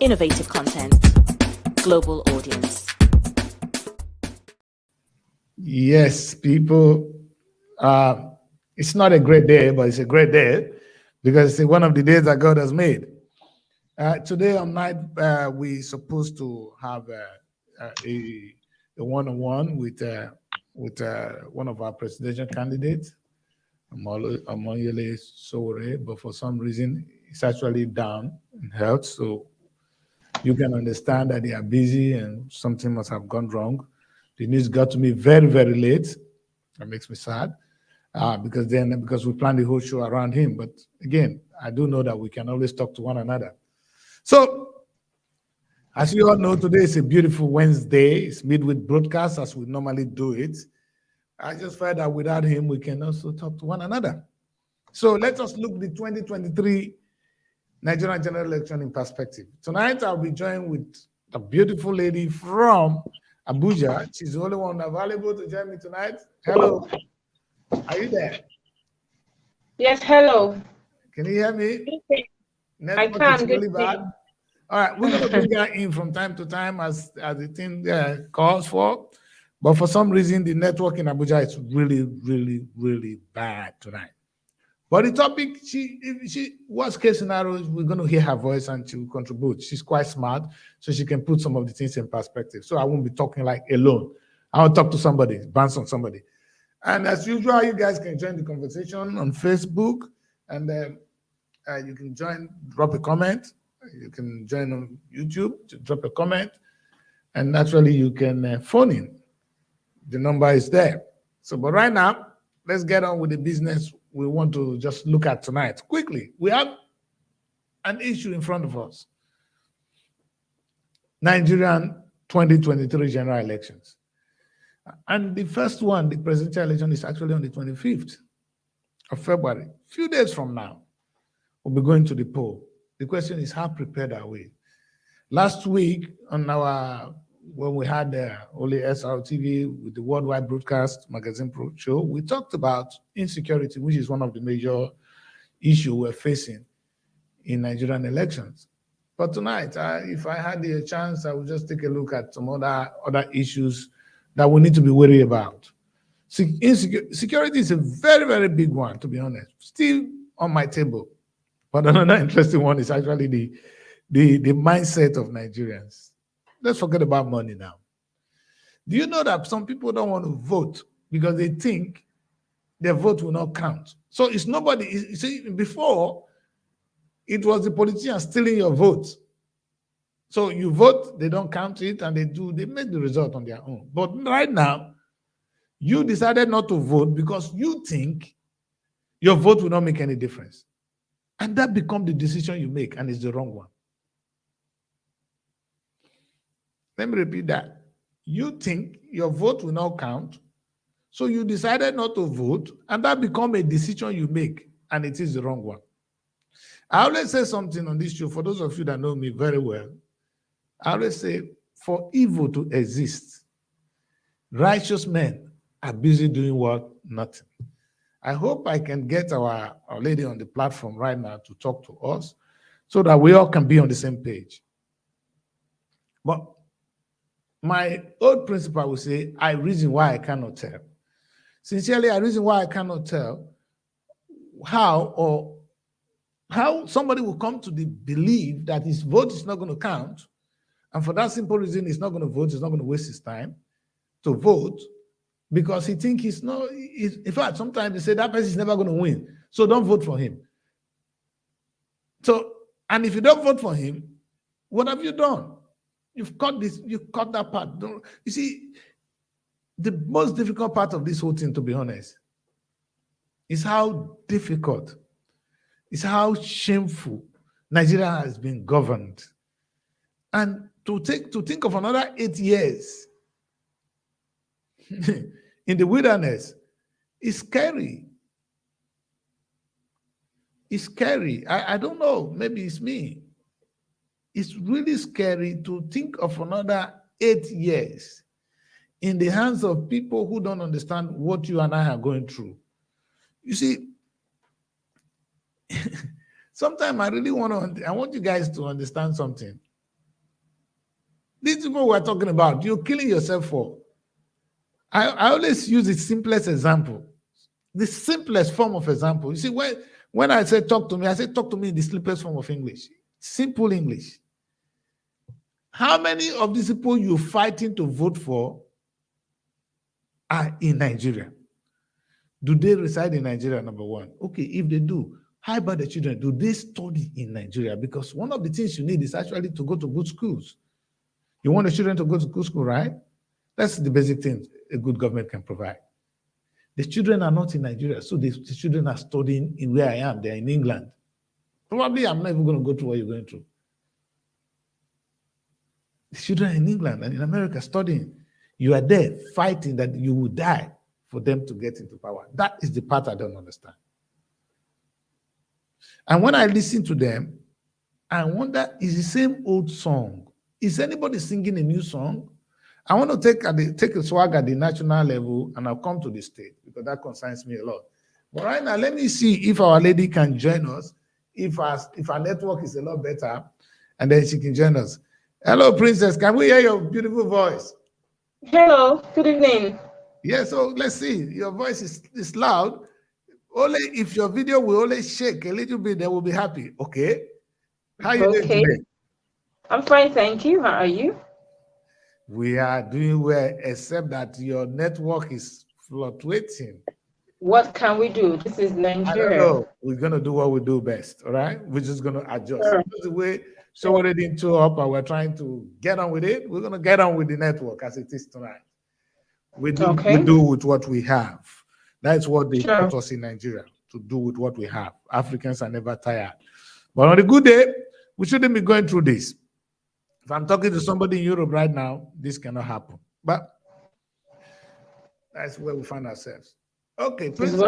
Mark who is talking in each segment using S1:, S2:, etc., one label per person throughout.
S1: Innovative content. Global audience.
S2: Yes, people. It's not a great day, but it's a great day because it's one of the days that God has made. Today on night, we're supposed to have a one-on-one with one of our presidential candidates, Omoyele Sowore, but for some reason, it's actually down in health. So you can understand that they are busy and something must have gone wrong. The news got to me very, very late. That makes me sad because we planned the whole show around him. But again, I do know that we can always talk to one another. So, as you all know, today is a beautiful Wednesday. It's midweek broadcast as we normally do it. I just felt that without him, we can also talk to one another. So let us look the 2023 Nigerian general election in perspective. Tonight, I'll be joined with a beautiful lady from Abuja. She's the only one available to join me tonight. Hello. Are you there?
S3: Yes, hello.
S2: Can you hear me?
S3: Network I can.
S2: Is really bad. All right, we're going to bring her in from time to time as the thing calls for. But for some reason, the network in Abuja is really, really, really bad tonight. But the topic, worst case scenario, we're going to hear her voice and she will contribute. She's quite smart, so she can put some of the things in perspective. So I won't be talking like alone. I'll talk to somebody, bounce on somebody. And as usual, you guys can join the conversation on Facebook, and you can drop a comment. You can join on YouTube to drop a comment, and naturally you can phone in. The number is there. So, but right now, let's get on with the business we want to just look at tonight. Quickly, we have an issue in front of us. Nigerian 2023 general elections. And the first one, the presidential election, is actually on the 25th of February. A few days from now, we'll be going to the poll. The question is, how prepared are we? Last week, when we had only SRTV with the Worldwide Broadcast Magazine show, we talked about insecurity, which is one of the major issues we're facing in Nigerian elections. But tonight, if I had the chance, I would just take a look at some other issues that we need to be worried about. Security is a very, very big one, to be honest. Still on my table. But another interesting one is actually the mindset of Nigerians. Let's forget about money now. Do you know that some people don't want to vote because they think their vote will not count? So it's nobody. You see, before, it was the politicians stealing your vote. So you vote, they don't count it, and they make the result on their own. But right now, you decided not to vote because you think your vote will not make any difference. And that becomes the decision you make, and it's the wrong one. Let me repeat that. You think your vote will not count, so you decided not to vote, and that becomes a decision you make, and it is the wrong one. I always say something on this show, for those of you that know me very well, I always say, for evil to exist, righteous men are busy doing what? Nothing. I hope I can get our lady on the platform right now to talk to us so that we all can be on the same page. But my old principal will say, I reason why I cannot tell. Sincerely, I reason why I cannot tell how somebody will come to the belief that his vote is not going to count. And for that simple reason, he's not going to vote. He's not going to waste his time to vote because he thinks he's not. In fact, sometimes they say that person is never going to win. So don't vote for him. So, and if you don't vote for him, what have you done? You've cut that part. You see, the most difficult part of this whole thing, to be honest, is how difficult, is how shameful Nigeria has been governed. And to think of another 8 years in the wilderness is scary. It's scary. I don't know, maybe it's me. It's really scary to think of another 8 years in the hands of people who don't understand what you and I are going through. You see, sometimes I really want you guys to understand something. These people we're talking about, you're killing yourself for. I always use the simplest example, the simplest form of example. You see, when I say talk to me, I say talk to me in the simplest form of English, simple English. How many of these people you're fighting to vote for are in Nigeria? Do they reside in Nigeria, number one? Okay, if they do, how about the children? Do they study in Nigeria? Because one of the things you need is actually to go to good schools. You want the children to go to good school, right? That's the basic thing a good government can provide. The children are not in Nigeria, so the children are studying in where I am. They're in England. Probably I'm not even going to go through what you're going through. The children are in England and in America studying. You are there fighting that you will die for them to get into power. That is the part I don't understand. And when I listen to them, I wonder, is the same old song? Is anybody singing a new song? I want to take a swag at the national level, and I'll come to the state because that concerns me a lot. But right now, let me see if Our Lady can join us, if our network is a lot better, and then she can join us. Hello, Princess. Can we hear your beautiful voice?
S3: Hello, good evening.
S2: Yeah, so let's see. Your voice is loud. Only if your video will only shake a little bit, they will be happy. Okay. How are you doing today?
S3: I'm fine, thank you. How are you?
S2: We are doing well, except that your network is fluctuating.
S3: What can we do? This is Nigeria.
S2: I don't know. We're going to do what we do best, all right? We're just going to adjust.
S3: Sure.
S2: That's the way Sowore didn't show up and we're trying to get on with it. We're going to get on with the network as it is tonight. We do with what we have. That's what they taught us in Nigeria, to do with what we have. Africans are never tired. But on a good day, we shouldn't be going through this. If I'm talking to somebody in Europe right now, this cannot happen. But that's where we find ourselves. Okay, Princess.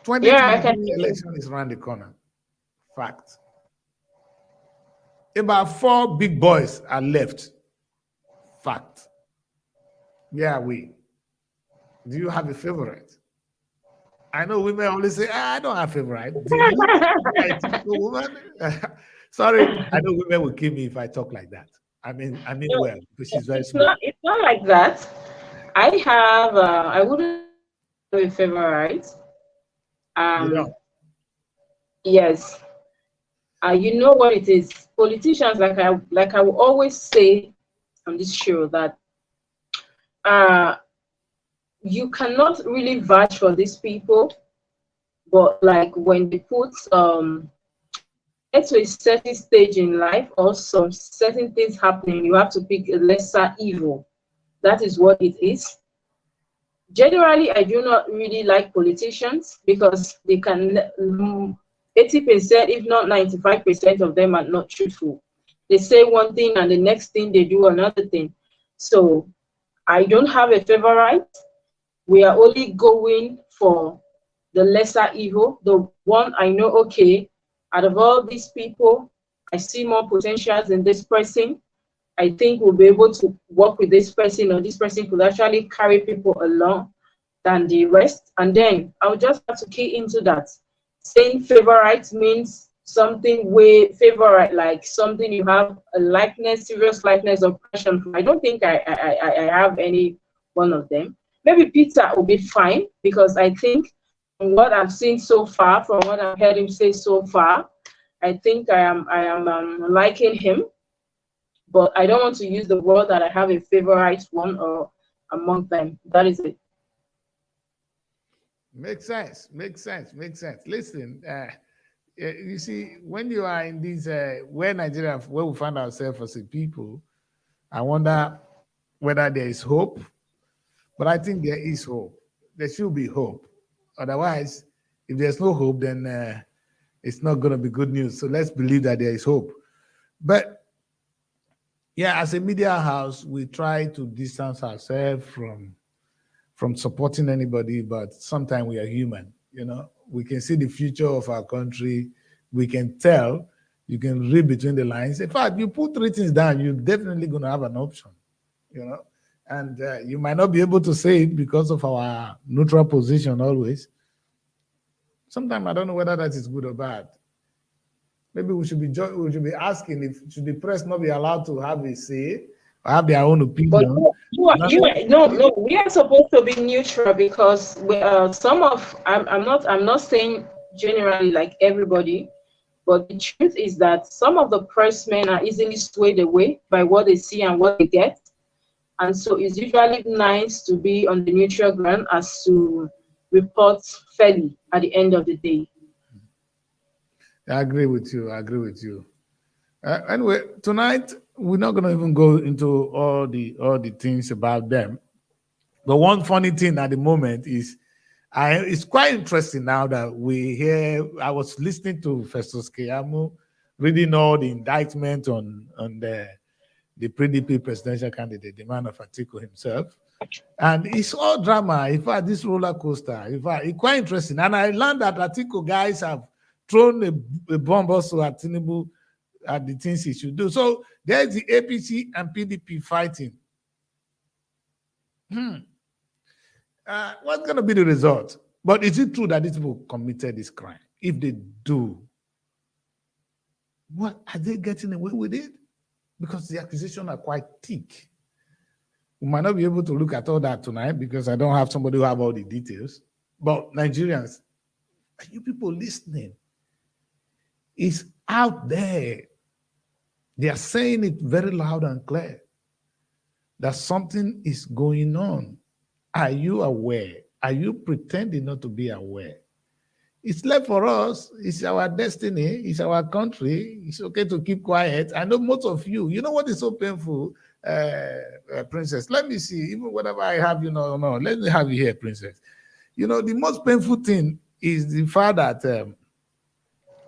S2: 2023 election is around the corner. Fact. About 4 big boys are left. Fact. Where are we? Do you have a favorite? I know women always say, I don't have a favorite. Do you? Woman? Sorry, I know women will kill me if I talk like that. I mean well, because she's very smart.
S3: It's not like that. I wouldn't have a favorite.
S2: You know?
S3: Yes. You know what it is. Politicians, like I will always say on this show, that you cannot really vouch for these people, but like when they put get to a certain stage in life or some certain things happening, you have to pick a lesser evil. That is what it is. Generally, I do not really like politicians because they can 80%, if not 95% of them are not truthful. They say one thing and the next thing they do another thing. So I don't have a favorite. We are only going for the lesser evil, the one I know, okay, out of all these people, I see more potentials in this person. I think we'll be able to work with this person, or this person could actually carry people along than the rest. And then I'll just have to key into that. Saying favorite means something way favorite, like something you have a likeness, serious likeness or passion for. I don't think I have any one of them. Maybe Peter will be fine, because I think from what I've seen so far, from what I've heard him say so far, I think I am liking him. But I don't want to use the word that I have a favorite one or among them. That is it.
S2: Makes sense. Listen, you see, when you are in these, where we find ourselves as a people, I wonder whether there is hope. But I think there is hope. There should be hope. Otherwise, if there's no hope, then it's not going to be good news. So let's believe that there is hope. But yeah, as a media house, we try to distance ourselves from supporting anybody, but sometimes we are human. You know, we can see the future of our country. We can tell. You can read between the lines. In fact, you put 3 things down, you're definitely going to have an option. You know. And you might not be able to say it because of our neutral position always. Sometimes I don't know whether that is good or bad. maybe we should be asking if should the press not be allowed to have a say or have their own
S3: But
S2: opinion.
S3: no, we are supposed to be neutral because I'm not saying generally like everybody, but the truth is that some of the pressmen are easily swayed away by what they see and what they get. And so it's usually nice to be on the neutral ground as to report fairly at the end of the day.
S2: I agree with you. Anyway, tonight we're not going to even go into all the things about them. But one funny thing at the moment is, it's quite interesting now that we hear. I was listening to Festus Keyamo reading all the indictment on the PDP presidential candidate, the man of Atiku himself. And it's all drama. In fact, this roller coaster, in fact, it's quite interesting. And I learned that Atiku guys have thrown a bomb also at Tinubu at the things he should do. So there's the APC and PDP fighting. What's going to be the result? But is it true that these people committed this crime? If they do, what are they getting away with it? Because the accusations are quite thick. We might not be able to look at all that tonight because I don't have somebody who have all the details. But Nigerians, are you people listening? It's out there. They are saying it very loud and clear that something is going on. Are you aware? Are you pretending not to be aware? It's left for us. It's our destiny. It's our country. It's okay to keep quiet. I know most of you know what is so painful, Princess. Let me see. Even whatever I have, no. Let me have you here, Princess. The most painful thing is the fact that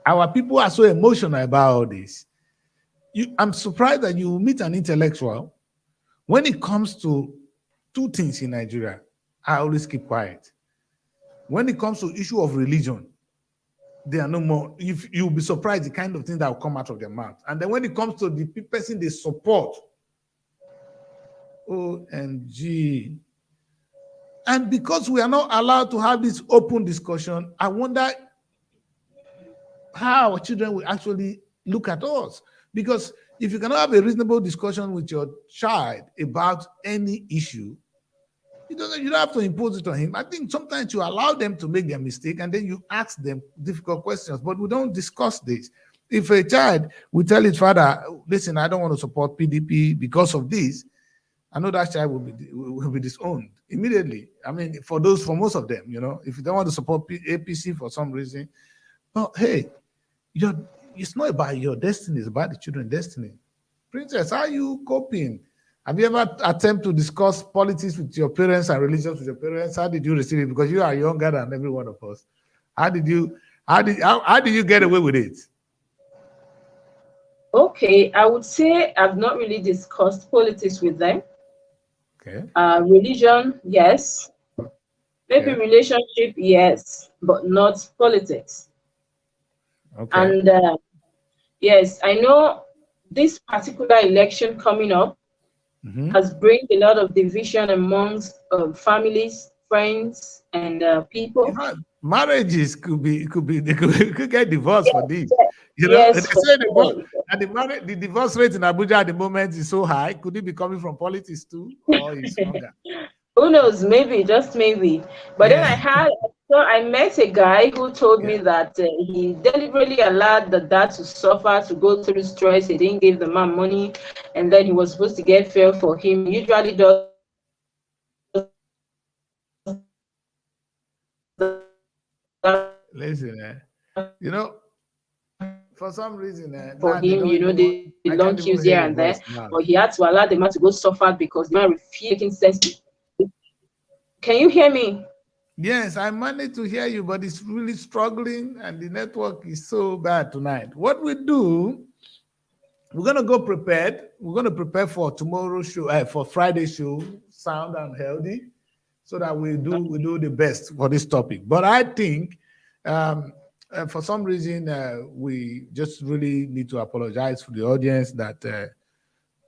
S2: our people are so emotional about all this. I'm surprised that you meet an intellectual. When it comes to two things in Nigeria, I always keep quiet. When it comes to issue of religion, there are no more. You'll be surprised the kind of things that will come out of their mouth. And then when it comes to the person they support, OMG. And because we are not allowed to have this open discussion, I wonder how our children will actually look at us. Because if you cannot have a reasonable discussion with your child about any issue, you don't have to impose it on him. I think sometimes you allow them to make their mistake and then you ask them difficult questions, but we don't discuss this. If a child will tell his father, listen, I don't want to support PDP because of this, I know that child will be disowned immediately. I mean, for most of them, if you don't want to support APC for some reason, well, hey, it's not about your destiny, it's about the children's destiny. Princess, how are you coping? Have you ever attempted to discuss politics with your parents and religions with your parents? How did you receive it? Because you are younger than every one of us. How did you get away with it?
S3: Okay, I would say I've not really discussed politics with them.
S2: Okay.
S3: Religion, yes. Maybe relationship, yes, but not politics.
S2: Okay.
S3: And yes, I know this particular election coming up has brought a lot of division amongst families, friends, and people.
S2: Marriages could get divorced for this.
S3: Yes,
S2: they say the divorce rate in Abuja at the moment is so high. Could it be coming from politics too, or is longer?
S3: Who knows? Maybe, just maybe. But then I met a guy who told me that he deliberately allowed the dad to suffer, to go through stress. He didn't give the man money, and then he was supposed to get fair for him. He usually does.
S2: Listen, for some reason,
S3: for him, the long queues here and there, but he had to allow the man to go suffer because the man refused making sense. Can you hear me?
S2: Yes, I managed to hear you, but it's really struggling and the network is so bad tonight. What we do, we're going to go prepared. We're going to prepare for tomorrow's show, for Friday's show, sound and healthy, so that we do the best for this topic. But I think for some reason, we just really need to apologize for the audience that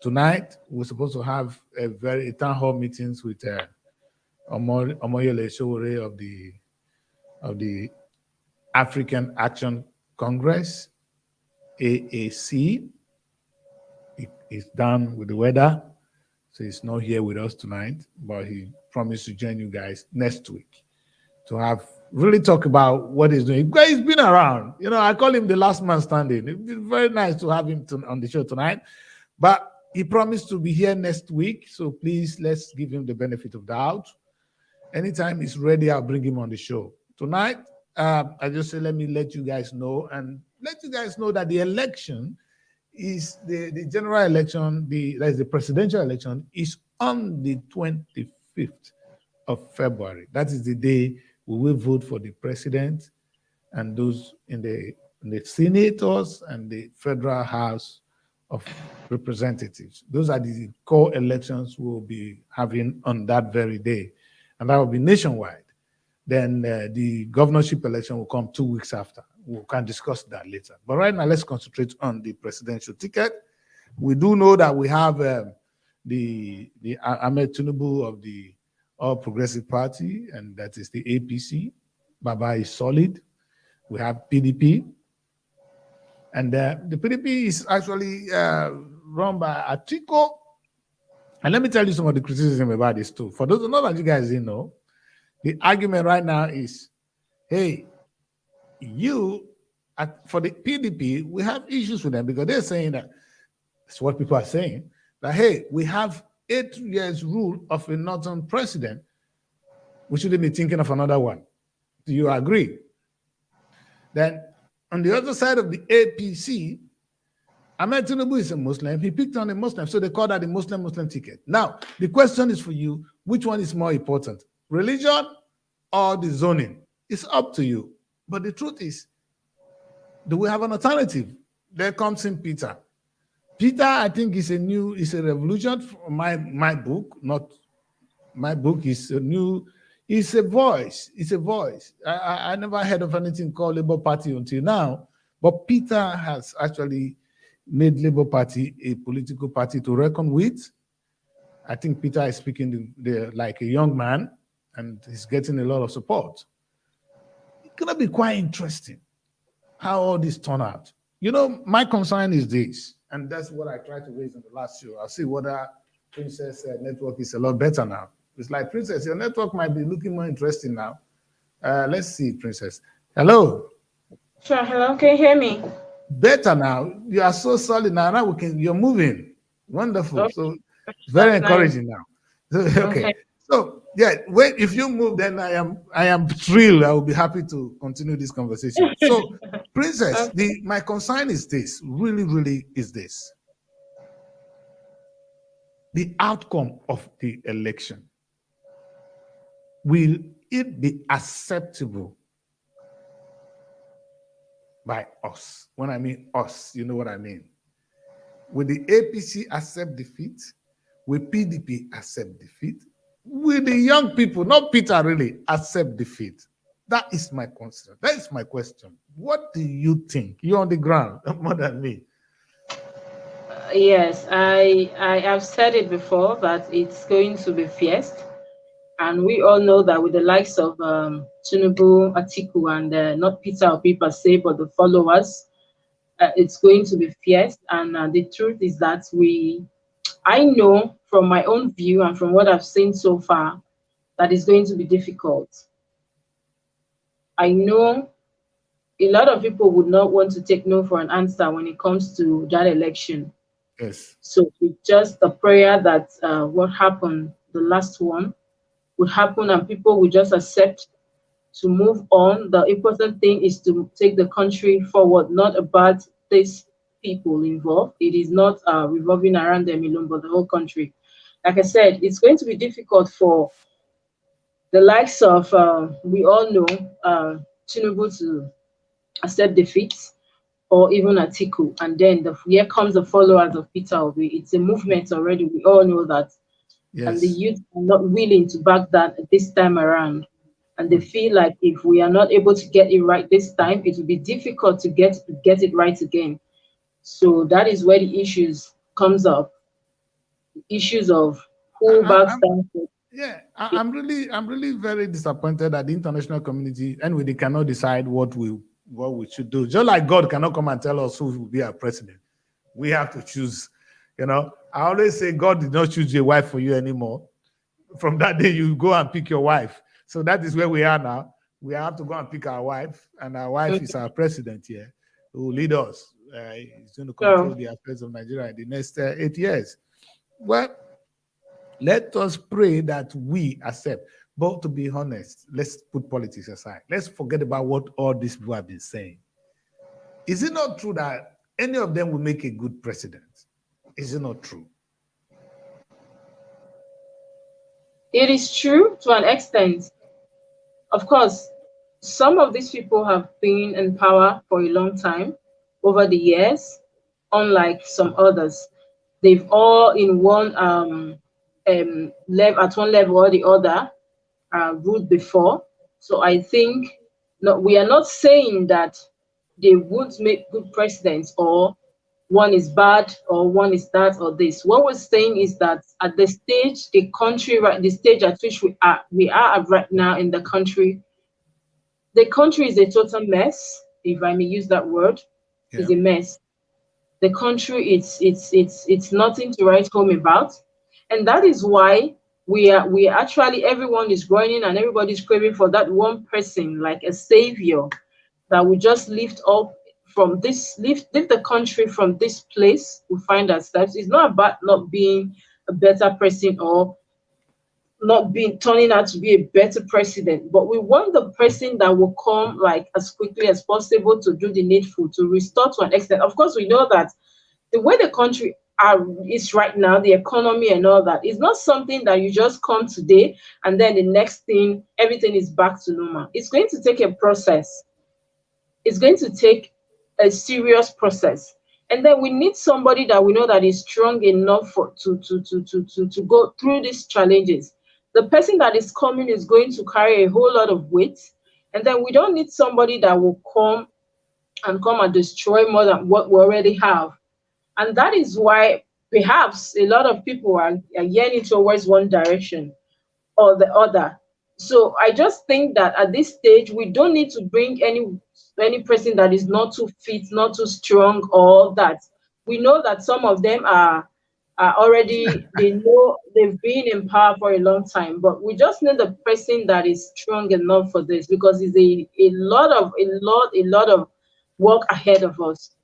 S2: tonight we're supposed to have a town hall meetings with Omoyele Sowore of the African Action Congress AAC. He's done with the weather, so he's not here with us tonight, but he promised to join you guys next week to have really talk about what he's doing. Because he's been around. I call him the last man standing. It'd be very nice to have him on the show tonight. But he promised to be here next week, so please let's give him the benefit of the doubt. Anytime he's ready, I'll bring him on the show. Tonight, I just say, let me let you guys know, and let you guys know that the election is the general election, that's the presidential election, is on the 25th of February. That is the day we will vote for the president and those in the senators and the Federal House of Representatives. Those are the core elections we'll be having on that very day, and that will be nationwide. Then the governorship election will come 2 weeks after. We can discuss that later. But right now, let's concentrate on the presidential ticket. We do know that we have the Ahmed Tinubu of the All Progressive Party, and that is the APC. Baba is solid. We have PDP. And the PDP is actually run by Atiku. And let me tell you some of the criticism about this too. For those who know that you guys didn't know, the argument right now is, hey, for the PDP, we have issues with them because they're saying that's what people are saying, that, hey, we have 8 years rule of a northern president. We shouldn't be thinking of another one. Do you agree? Then on the other side of the APC, Ahmed Tinubu is a Muslim. He picked on a Muslim, so they call that the Muslim ticket. Now, the question is for you, which one is more important? Religion or the zoning? It's up to you. But the truth is, do we have an alternative? There comes in Peter. Peter, I think, is a revolution. My book, not my book, is a new. It's a voice. It's a voice. I never heard of anything called Labour Party until now. But Peter has actually made Labour Party a political party to reckon with. I think Peter is speaking like a young man, and he's getting a lot of support. It's going to be quite interesting how all this turn out. My concern is this, and that's what I tried to raise in the last show. I'll see whether Princess network is a lot better now. It's like, Princess, your network might be looking more interesting now. Let's see, Princess. Hello.
S3: Sure, hello, can you hear me?
S2: Better now. You are so solid now. Now you're moving. Wonderful.
S3: Okay.
S2: So very encouraging
S3: nice.
S2: now. Okay. So yeah, if you move, then I am thrilled. I will be happy to continue this conversation. So, Princess, my concern is this, really is this. The outcome of the election. Will it be acceptable by us? When I mean us, you know what I mean. Will the APC accept defeat? Will PDP accept defeat? Will the young people, not Peter really, accept defeat? That is my concern. That is my question. What do you think? You're on the ground more than me.
S3: Yes, I have said it before that it's going to be fierce. And we all know that with the likes of Tinubu, Atiku, and not Peter or people say, but the followers, it's going to be fierce. And the truth is that I know from my own view and from what I've seen so far, that it's going to be difficult. I know a lot of people would not want to take no for an answer when it comes to that election.
S2: Yes.
S3: So it's just a prayer that what happened, the last one, would happen and people will just accept to move on. The important thing is to take the country forward, not about these people involved. It is not revolving around them alone, but the whole country. Like I said, it's going to be difficult for the likes of, we all know, Tinubu to accept defeat, or even Atiku. And then here comes the followers of Peter Obi. It's a movement already. We all know that.
S2: Yes.
S3: And the youth are not willing to back that this time around. And they feel like if we are not able to get it right this time, it will be difficult to get it right again. So that is where the issues comes up. Issues of who backs down.
S2: Yeah, I'm really very disappointed that the international community, anyway, they cannot decide what will what we should do. Just like God cannot come and tell us who will be our president. We have to choose. I always say God did not choose your wife for you anymore. From that day, you go and pick your wife. So that is where we are now. We have to go and pick our wife, and our wife is our president here, who will lead us. He's going to control the affairs of Nigeria in the next 8 years. Well, let us pray that we accept. But to be honest, let's put politics aside. Let's forget about what all these people have been saying. Is it not true that any of them will make a good president? Is it not true?
S3: It is true to an extent. Of course, some of these people have been in power for a long time over the years, unlike some others. They've all in one at one level or the other ruled before. So I think we are not saying that they would make good presidents, or one is bad, or one is that or this. What we're saying is that at the stage, the stage at which we are right now in the country is a total mess, if I may use that word. Yeah. It's a mess. The country, it's nothing to write home about, and that is why we actually, everyone is groaning and everybody's craving for that one person, like a savior, that will just lift the country from this place we find ourselves. It's not about not being a better person or turning out to be a better president, but we want the person that will come like as quickly as possible to do the needful, to restore to an extent. Of course, we know that the way the country is right now, the economy and all that, is not something that you just come today and then the next thing, everything is back to normal. It's going to take a process. It's going to take a serious process. And then we need somebody that we know that is strong enough to go through these challenges. The person that is coming is going to carry a whole lot of weight. And then we don't need somebody that will come and destroy more than what we already have. And that is why perhaps a lot of people are yearning towards one direction or the other. So I just think that at this stage, we don't need to bring any person that is not too fit, not too strong, or that. We know that some of them are already, they've been in power for a long time, but we just need a person that is strong enough for this, because it's a lot of work ahead of us.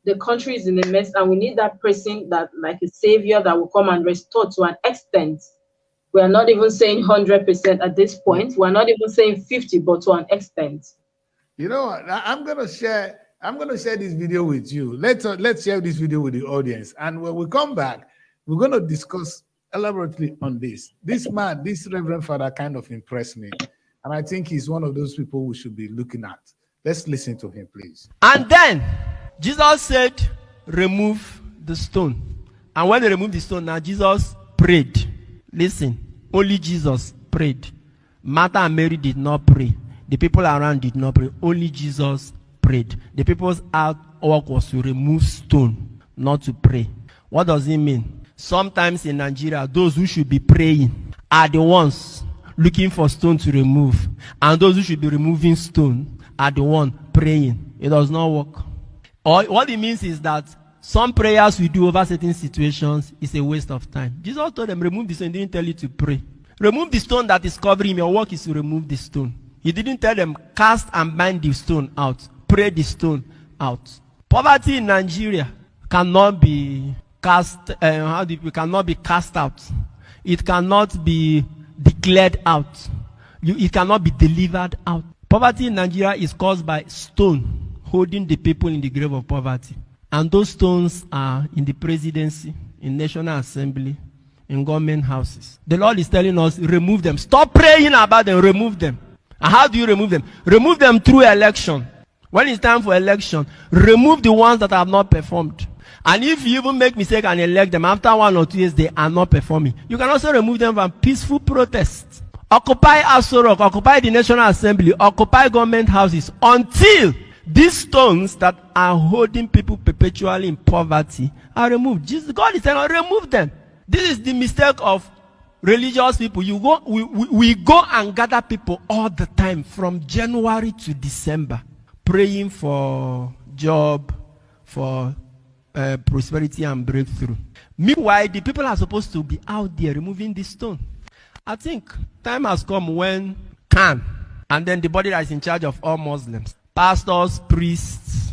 S3: The country is in a mess, and we need that person that, like a savior, that will come and restore to an extent. We are not even saying 100% at this point. We're not even saying 50, but to an extent.
S2: You know what? I'm gonna share this video with you. Let's share this video with the audience, and when we come back, we're gonna discuss elaborately on this. This man, this Reverend Father, kind of impressed me, and I think he's one of those people we should be looking at. Let's listen to him, please.
S4: And then Jesus said, remove the stone. And when they removed the stone, now Jesus prayed. Listen, only Jesus prayed. Martha and Mary did not pray. The people around did not pray. Only Jesus prayed. The people's work was to remove stone, not to pray. What does it mean? Sometimes in Nigeria, those who should be praying are the ones looking for stone to remove. And those who should be removing stone are the ones praying. It does not work. Or what it means is that some prayers we do over certain situations is a waste of time. Jesus told them, remove the stone. He didn't tell you to pray. Remove the stone that is covering him. Your work is to remove the stone. He didn't tell them, cast and bind the stone out. Pray the stone out. Poverty in Nigeria cannot be cast, cannot be cast out. It cannot be declared out. It cannot be delivered out. Poverty in Nigeria is caused by stone holding the people in the grave of poverty. And those stones are in the presidency, in National Assembly, in government houses. The Lord is telling us, remove them. Stop praying about them, remove them. And how do you remove them? Remove them through election. When it's time for election, remove the ones that have not performed. And if you even make mistake and elect them, after 1 or 2 years, they are not performing. You can also remove them from peaceful protests. Occupy Aso Rock, occupy the National Assembly, occupy government houses until these stones that are holding people perpetually in poverty are removed. God is saying, remove them. This is the mistake of religious people. We go and gather people all the time from January to December. praying for job, for prosperity and breakthrough. Meanwhile, the people are supposed to be out there removing the stone. I think time has come when Khan, and then the body that is in charge of all Muslims, pastors, priests,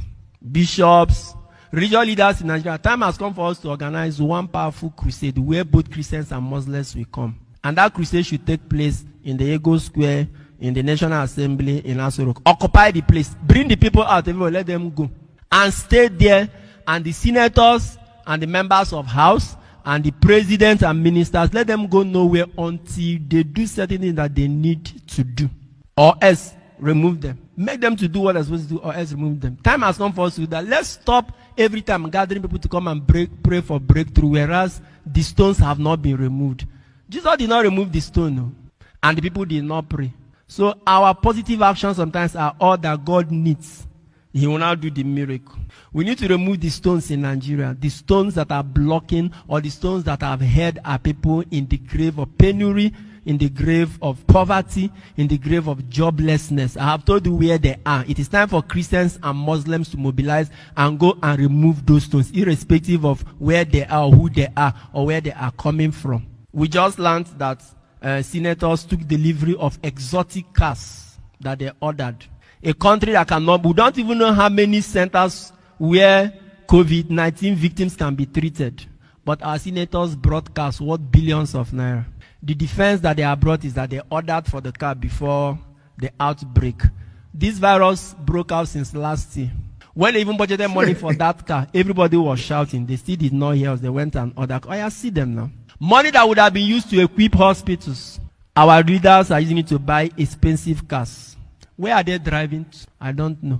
S4: bishops, religious leaders in Nigeria, time has come for us to organize one powerful crusade where both Christians and Muslims will come. And that crusade should take place in the Ego Square, in the National Assembly, in Aso Rock. Occupy the place. Bring the people out, everyone, let them go. And stay there, and the senators and the members of House and the presidents and ministers, let them go nowhere until they do certain things that they need to do. Or else, remove them. Make them to do what they're supposed to do, or else remove them. Time has come for us to do that. Let's stop every time gathering people to come and pray for breakthrough, whereas the stones have not been removed. Jesus did not remove the stone, no, and the people did not pray. So our positive actions sometimes are all that God needs. He will now do the miracle. We need to remove the stones in Nigeria, the stones that are blocking, or the stones that have held our people in the grave of penury, in the grave of poverty, in the grave of joblessness. I have told you where they are. It is time for Christians and Muslims to mobilize and go and remove those stones, irrespective of where they are, who they are, or where they are coming from. We just learned that senators took delivery of exotic cars that they ordered. A country that cannot, we don't even know how many centers where COVID-19 victims can be treated. But our senators brought cars worth billions of naira. The defense that they have brought is that they ordered for the car before the outbreak. This virus broke out since last year. When they even budgeted money for that car, everybody was shouting. They still did not hear us. They went and ordered. Oh, I see them now. Money that would have been used to equip hospitals. Our leaders are using it to buy expensive cars. Where are they driving to? I don't know.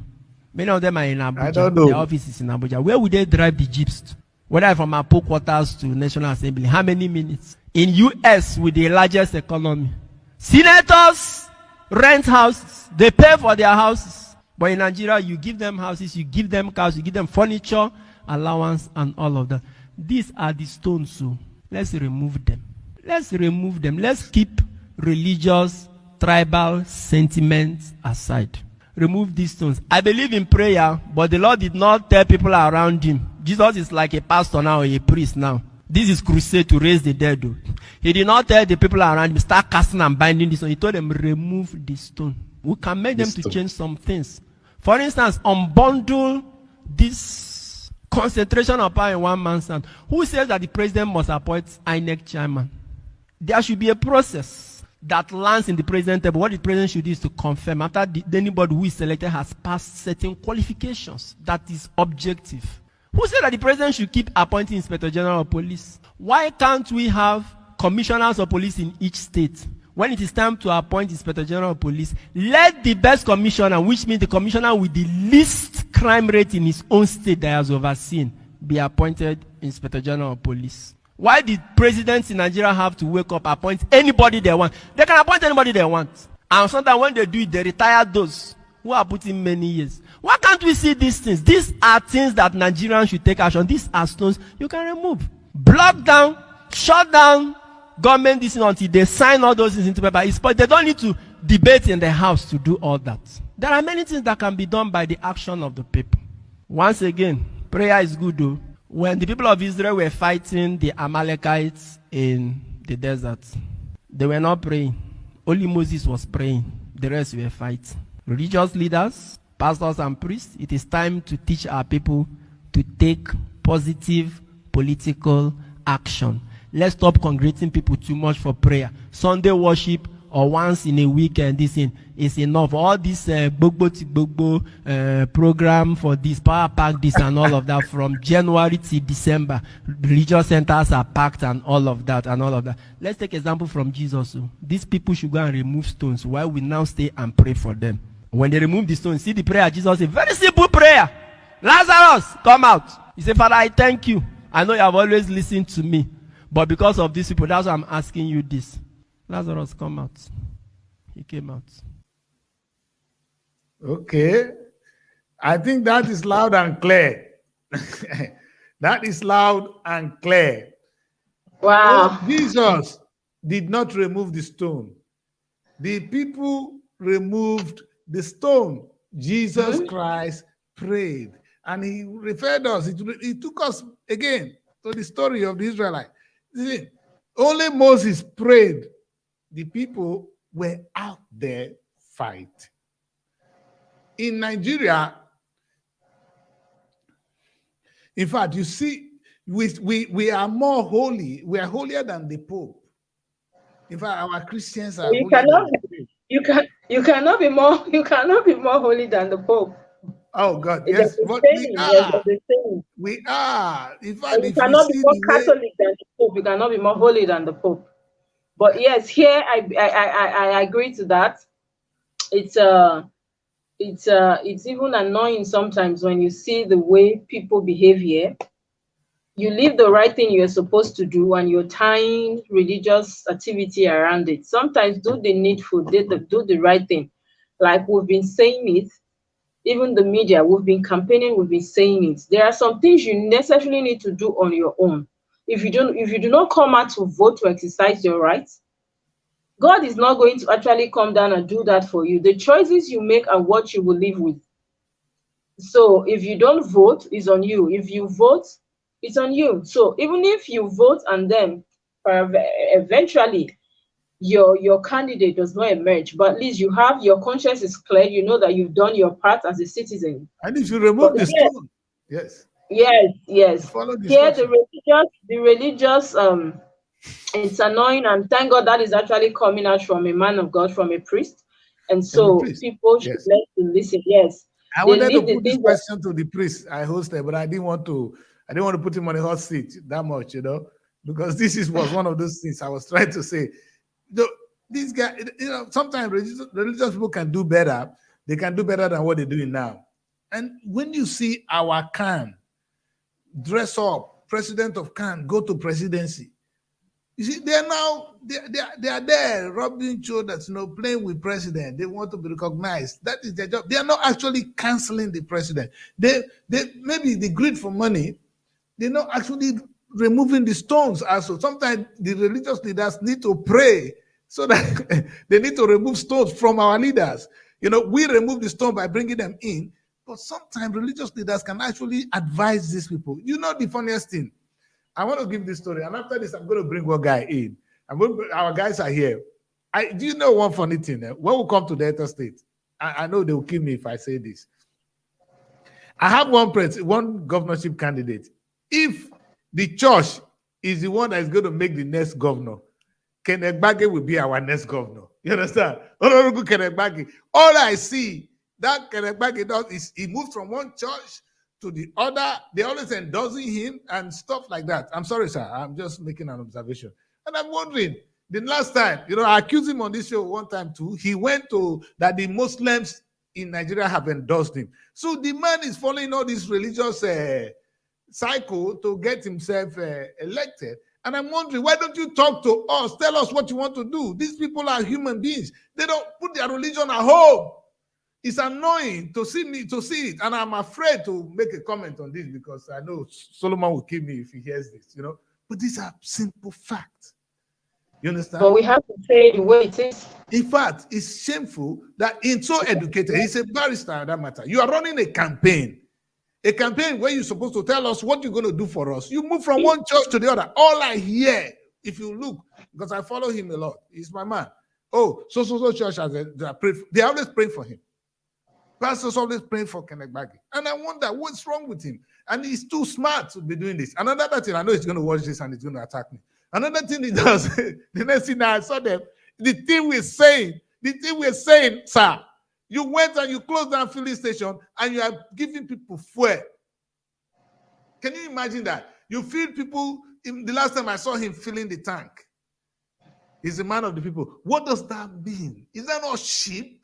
S4: Many of them are in Abuja.
S2: I don't know.
S4: Their office is in Abuja. Where would they drive the jeeps to? Whether from Apo quarters to National Assembly. How many minutes? In US, with the largest economy, senators rent houses. They pay for their houses. But in Nigeria, you give them houses, you give them cars, you give them furniture, allowance, and all of that. These are the stones, so let's remove them. Let's remove them. Let's keep religious, tribal sentiments aside. Remove these stones. I believe in prayer, but the Lord did not tell people around him. Jesus is like a pastor now, or a priest now. This is crusade to raise the dead. Though. He did not tell the people around him, start casting and binding this stone. He told them, remove the stone. We can make them to change some things. For instance, unbundle this concentration of power in one man's hand. Who says that the president must appoint INEC chairman? There should be a process that lands in the president table. What the president should do is to confirm after anybody who is selected has passed certain qualifications. That is objective. Who said that the president should keep appointing Inspector General of Police? Why can't we have commissioners of police in each state? When it is time to appoint Inspector General of Police, let the best commissioner, which means the commissioner with the least crime rate in his own state that has overseen, be appointed Inspector General of Police. Why did presidents in Nigeria have to wake up, appoint anybody they want? They can appoint anybody they want. And sometimes when they do it, they retire those who are put in many years. Why can't we see these things? These are things that Nigerians should take action. These are stones you can remove. Block down, shut down government this until they sign all those things into paper. But they don't need to debate in the house to do all that. There are many things that can be done by the action of the people. Once again, prayer is good though. When the people of Israel were fighting the Amalekites in the desert, they were not praying. Only Moses was praying. The rest were fighting. Religious leaders, pastors and priests, it is time to teach our people to take positive political action. Let's stop congregating people too much for prayer. Sunday worship or once in a week this thing is enough. All this program for this, power pack this and all of that from January to December. Religious centers are packed and all of that and all of that. Let's take example from Jesus. These people should go and remove stones while we now stay and pray for them. When they remove the stones, see the prayer Jesus said, very simple prayer. Lazarus, come out. He said, Father, I thank you. I know you have always listened to me. But because of these people, that's why I'm asking you this. Lazarus, come out. He came out.
S2: Okay. I think that is loud and clear. That is loud and clear.
S3: Wow.
S2: Oh, Jesus did not remove the stone. The people removed the stone. Jesus Christ prayed. And he referred us, he took us again to the story of the Israelites. See, only Moses prayed. The people were out there fight. In Nigeria, in fact, you see, we are more holy. We are holier than the Pope. In fact, our Christians are
S3: You
S2: holier
S3: cannot,
S2: than the Pope.
S3: you cannot be more holy than the Pope.
S2: Oh God,
S3: There's
S2: yes,
S3: a
S2: but we
S3: saying, yes,
S2: are.
S3: there's a saying.
S2: We are. In fact,
S3: And you
S2: if we
S3: cannot be
S2: see
S3: more
S2: the way,
S3: Catholic than the Pope. You cannot be more holy than the Pope. But yes, here I agree to that. It's even annoying sometimes when you see the way people behave here. You leave the right thing you're supposed to do and you're tying religious activity around it. Sometimes do the needful, do the right thing. Like we've been saying it, even the media, we've been campaigning, we've been saying it. There are some things you necessarily need to do on your own. If you do not come out to vote to exercise your rights, God is not going to actually come down and do that for you. The choices you make are what you will live with. So if you don't vote, it's on you. If you vote, it's on you. So even if you vote and then eventually your candidate does not emerge, but at least you have your conscience is clear. You know that you've done your part as a citizen.
S2: and if you remove the stone, yes,
S3: Yes.
S2: follow the
S3: Here
S2: instruction.
S3: the religious it's annoying, and thank God that is actually coming out from a man of God, from a priest. And
S2: From the
S3: so
S2: priest.
S3: people should
S2: Yes.
S3: learn to listen. Yes.
S2: I
S3: They
S2: wanted to
S3: leave the
S2: put this
S3: things that
S2: question to the priest I hosted, but I didn't want to put him on a hot seat that much, because was one of those things I was trying to say. These guys, sometimes religious people can do better. They can do better than what they're doing now. And when you see our Khan dress up, president of Khan, go to presidency, you see, they are there rubbing shoulders, playing with president. They want to be recognized. That is their job. They are not actually canceling the president. They maybe the greed for money. They're not actually removing the stones. Also, sometimes the religious leaders need to pray so that they need to remove stones from our leaders. We remove the stone by bringing them in, but sometimes religious leaders can actually advise these people. The funniest thing. I want to give this story, and after this, I'm going to bring one guy in. Our guys are here. Do you know one funny thing? When we come to Delta State, I know they will kill me if I say this. I have one governorship candidate. If the church is the one that is going to make the next governor, Kenneth Gbagi will be our next governor. You understand? All I see that Kenneth Gbagi does is he moves from one church to the other. They always endorsing him and stuff like that. I'm sorry, sir. I'm just making an observation. And I'm wondering, the last time, I accused him on this show one time too. He went to that the Muslims in Nigeria have endorsed him. So the man is following all this religious cycle to get himself elected. And I'm wondering, why don't you talk to us? Tell us what you want to do. These people are human beings. They don't put their religion at home. It's annoying to see it. And I'm afraid to make a comment on this because I know Solomon will kill me if he hears this, But these are simple facts. You understand?
S3: But we have to say the way it is.
S2: In fact, it's shameful that he's so educated. He's a barrister on that matter. You are running a campaign where you're supposed to tell us what you're going to do for us. You move from one church to the other. All I hear, if you look, because I follow him a lot, he's my man. Oh, so church, they always pray for him. Pastors always praying for Kenneth Gbagi. And I wonder what's wrong with him. And he's too smart to be doing this. Another thing, I know he's going to watch this and he's going to attack me. Another thing he does, the next thing I saw them, the thing we're saying, sir, you went and you closed down filling station and you are giving people fuel. Can you imagine that? You feel people, the last time I saw him filling the tank, he's a man of the people. What does that mean? Is that not sheep?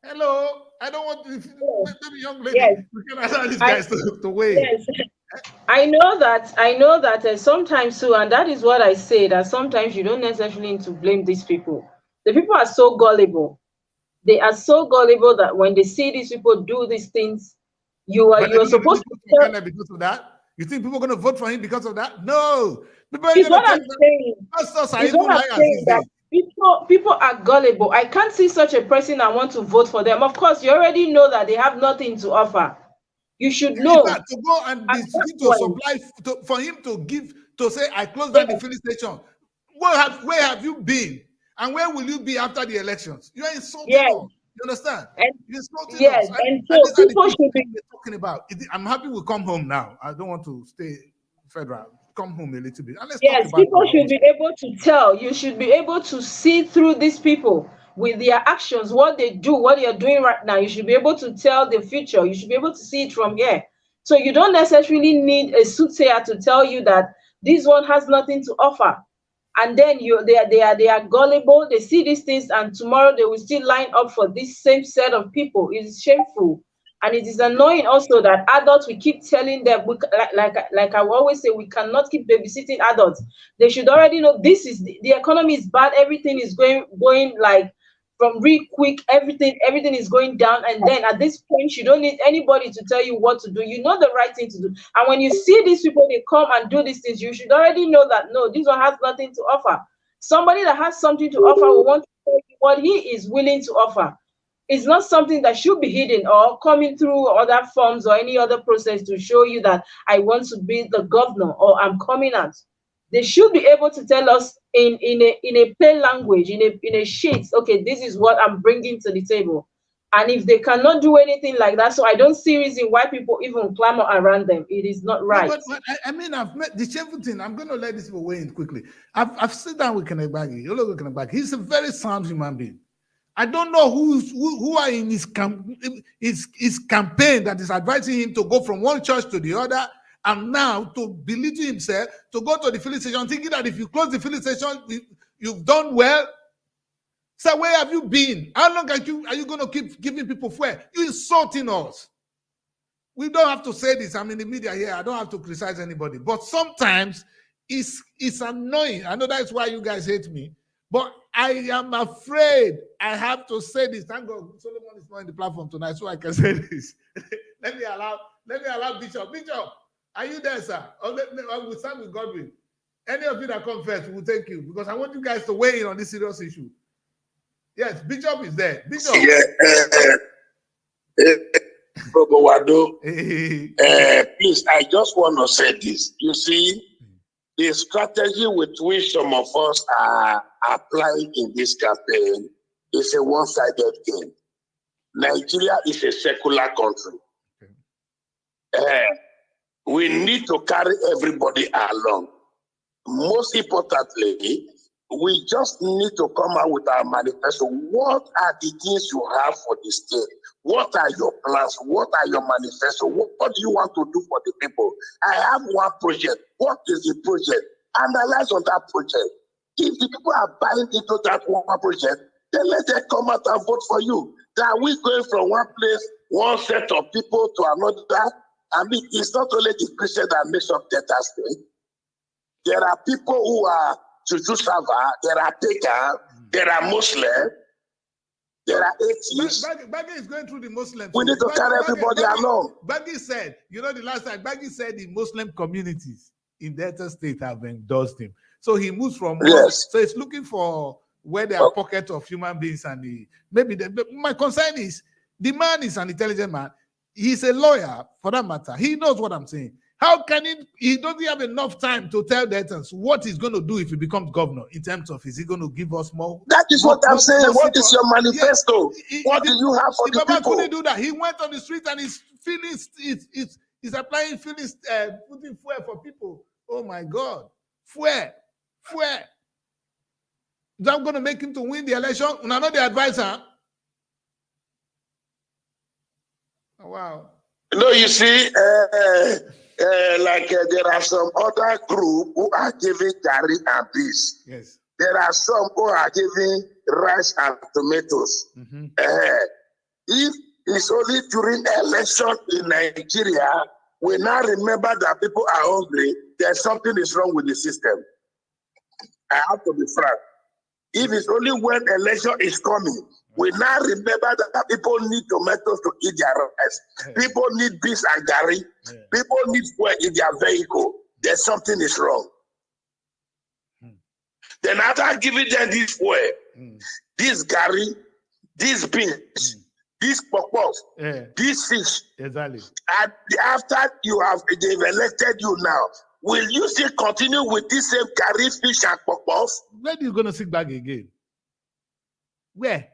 S2: Hello, I don't want to. Maybe young lady,
S3: yes.
S2: We can allow these guys to wait.
S3: Yes. I know that sometimes too, and that is what I say, that sometimes you don't necessarily need to blame these people. The people are so gullible. They are so gullible that when they see these people do these things, you are supposed to tell
S2: because of that. You think people are going to vote for him because of that? No.
S3: It's what I'm saying.
S2: Pastors are
S3: It's
S2: even
S3: what I'm
S2: liars
S3: saying
S2: these
S3: that
S2: days.
S3: People are gullible. I can't see such a person and want to vote for them. Of course, you already know that they have nothing to offer. You should know.
S2: In fact, to go and be to supply for him to give to say I closed down the filling station. Where have you been, and where will you be after the elections? You are insulting us. You understand? You're insulting us.
S3: And so people should be
S2: talking about. I'm happy we come home now. I don't want to stay federal. Come home a little bit. And let's talk about
S3: people should be able to tell. You should be able to see through these people with their actions, what they do, what they are doing right now. You should be able to tell the future. You should be able to see it from here. So you don't necessarily need a soothsayer to tell you that this one has nothing to offer. And then they are gullible. They see these things, and tomorrow they will still line up for this same set of people. It is shameful. And it is annoying also that adults, we keep telling them, like I always say, we cannot keep babysitting adults. They should already know this is the economy is bad. Everything is going like from real quick. Everything is going down. And then at this point, you don't need anybody to tell you what to do. You know the right thing to do. And when you see these people, they come and do these things, you should already know that no, this one has nothing to offer. Somebody that has something to offer will want to tell you what he is willing to offer. It's not something that should be hidden or coming through other forms or any other process to show you that I want to be the governor or I'm coming out. They should be able to tell us in a plain language, in a sheet, okay, this is what I'm bringing to the table. And if they cannot do anything like that, so I don't see reason why people even clamor around them. It is not right.
S2: No, but I mean, I've met the shameful thing. I'm going to let this people weigh in quickly. I've sit down with Kenebagi. He's a very sound human being. I don't know who are in his campaign that is advising him to go from one church to the other, and now to belittle himself, to go to the filling station, thinking that if you close the filling station, you've done well. So where have you been? How long are you going to keep giving people fuel? You're insulting us. We don't have to say this. I'm in the media here. I don't have to criticize anybody. But sometimes it's annoying. I know that's why you guys hate me. But I am afraid I have to say this. Thank God Solomon is not in the platform tonight, so I can say this. Let me allow Bishop. Bishop, are you there, sir? We'll start with Godwin. Any of you that come first, we'll take you, because I want you guys to weigh in on this serious issue. Yes, Bishop is there. Bishop.
S5: Brother Wado, please, I just want to say this. You see, the strategy with which some of us are applying in this campaign is a one-sided game. Nigeria is a secular country. We need to carry everybody along. Most importantly, we just need to come out with our manifesto. What are the things you have for the state? What are your plans? What are your manifesto? What do you want to do for the people? I have one project. What is the project? Analyze on that project. If the people are buying into that one project, then let them come out and vote for you. That we going from one place, one set of people to another. I mean, it's not only the Christian that makes up Delta State. There are people who are Juju Sava, there are pagans, there are Muslims, there are atheists.
S2: Baggy is going through the Muslims.
S5: We need to carry everybody along.
S2: Baggy said, the last time, Baggy said the Muslim communities in Delta State have endorsed him. So he moves from so it's looking for where there are pockets of human beings, and my concern is the man is an intelligent man. He's a lawyer, for that matter. He knows what I'm saying. How can he doesn't have enough time to tell Deltans what he's going to do if he becomes governor, in terms of, is he going to give us more?
S5: That is what I'm saying. What is your manifesto? What do you have for the people?
S2: Couldn't do that. He went on the street and he's applying putting fuel for people. Oh my God. Fuel. Is that going to make him to win the election? Now, not the advisor. Oh, wow.
S5: No, you see, there are some other group who are giving curry and beans.
S2: Yes.
S5: There are some who are giving rice and tomatoes.
S2: Mm-hmm.
S5: If it's only during election in Nigeria, we now remember that people are hungry, there's something is wrong with the system. I have to be frank. If it's only when election is coming, we now remember that people need tomatoes to eat their rice. People need beans and curry. People need fuel in their vehicle. There's something is wrong. Then after giving them this fuel, this gari, this beans, this pop-off, this fish,
S2: exactly.
S5: And after they've elected you now, will you still continue with this same gari, fish, and pop-off?
S2: When are you going to sit back again? Where?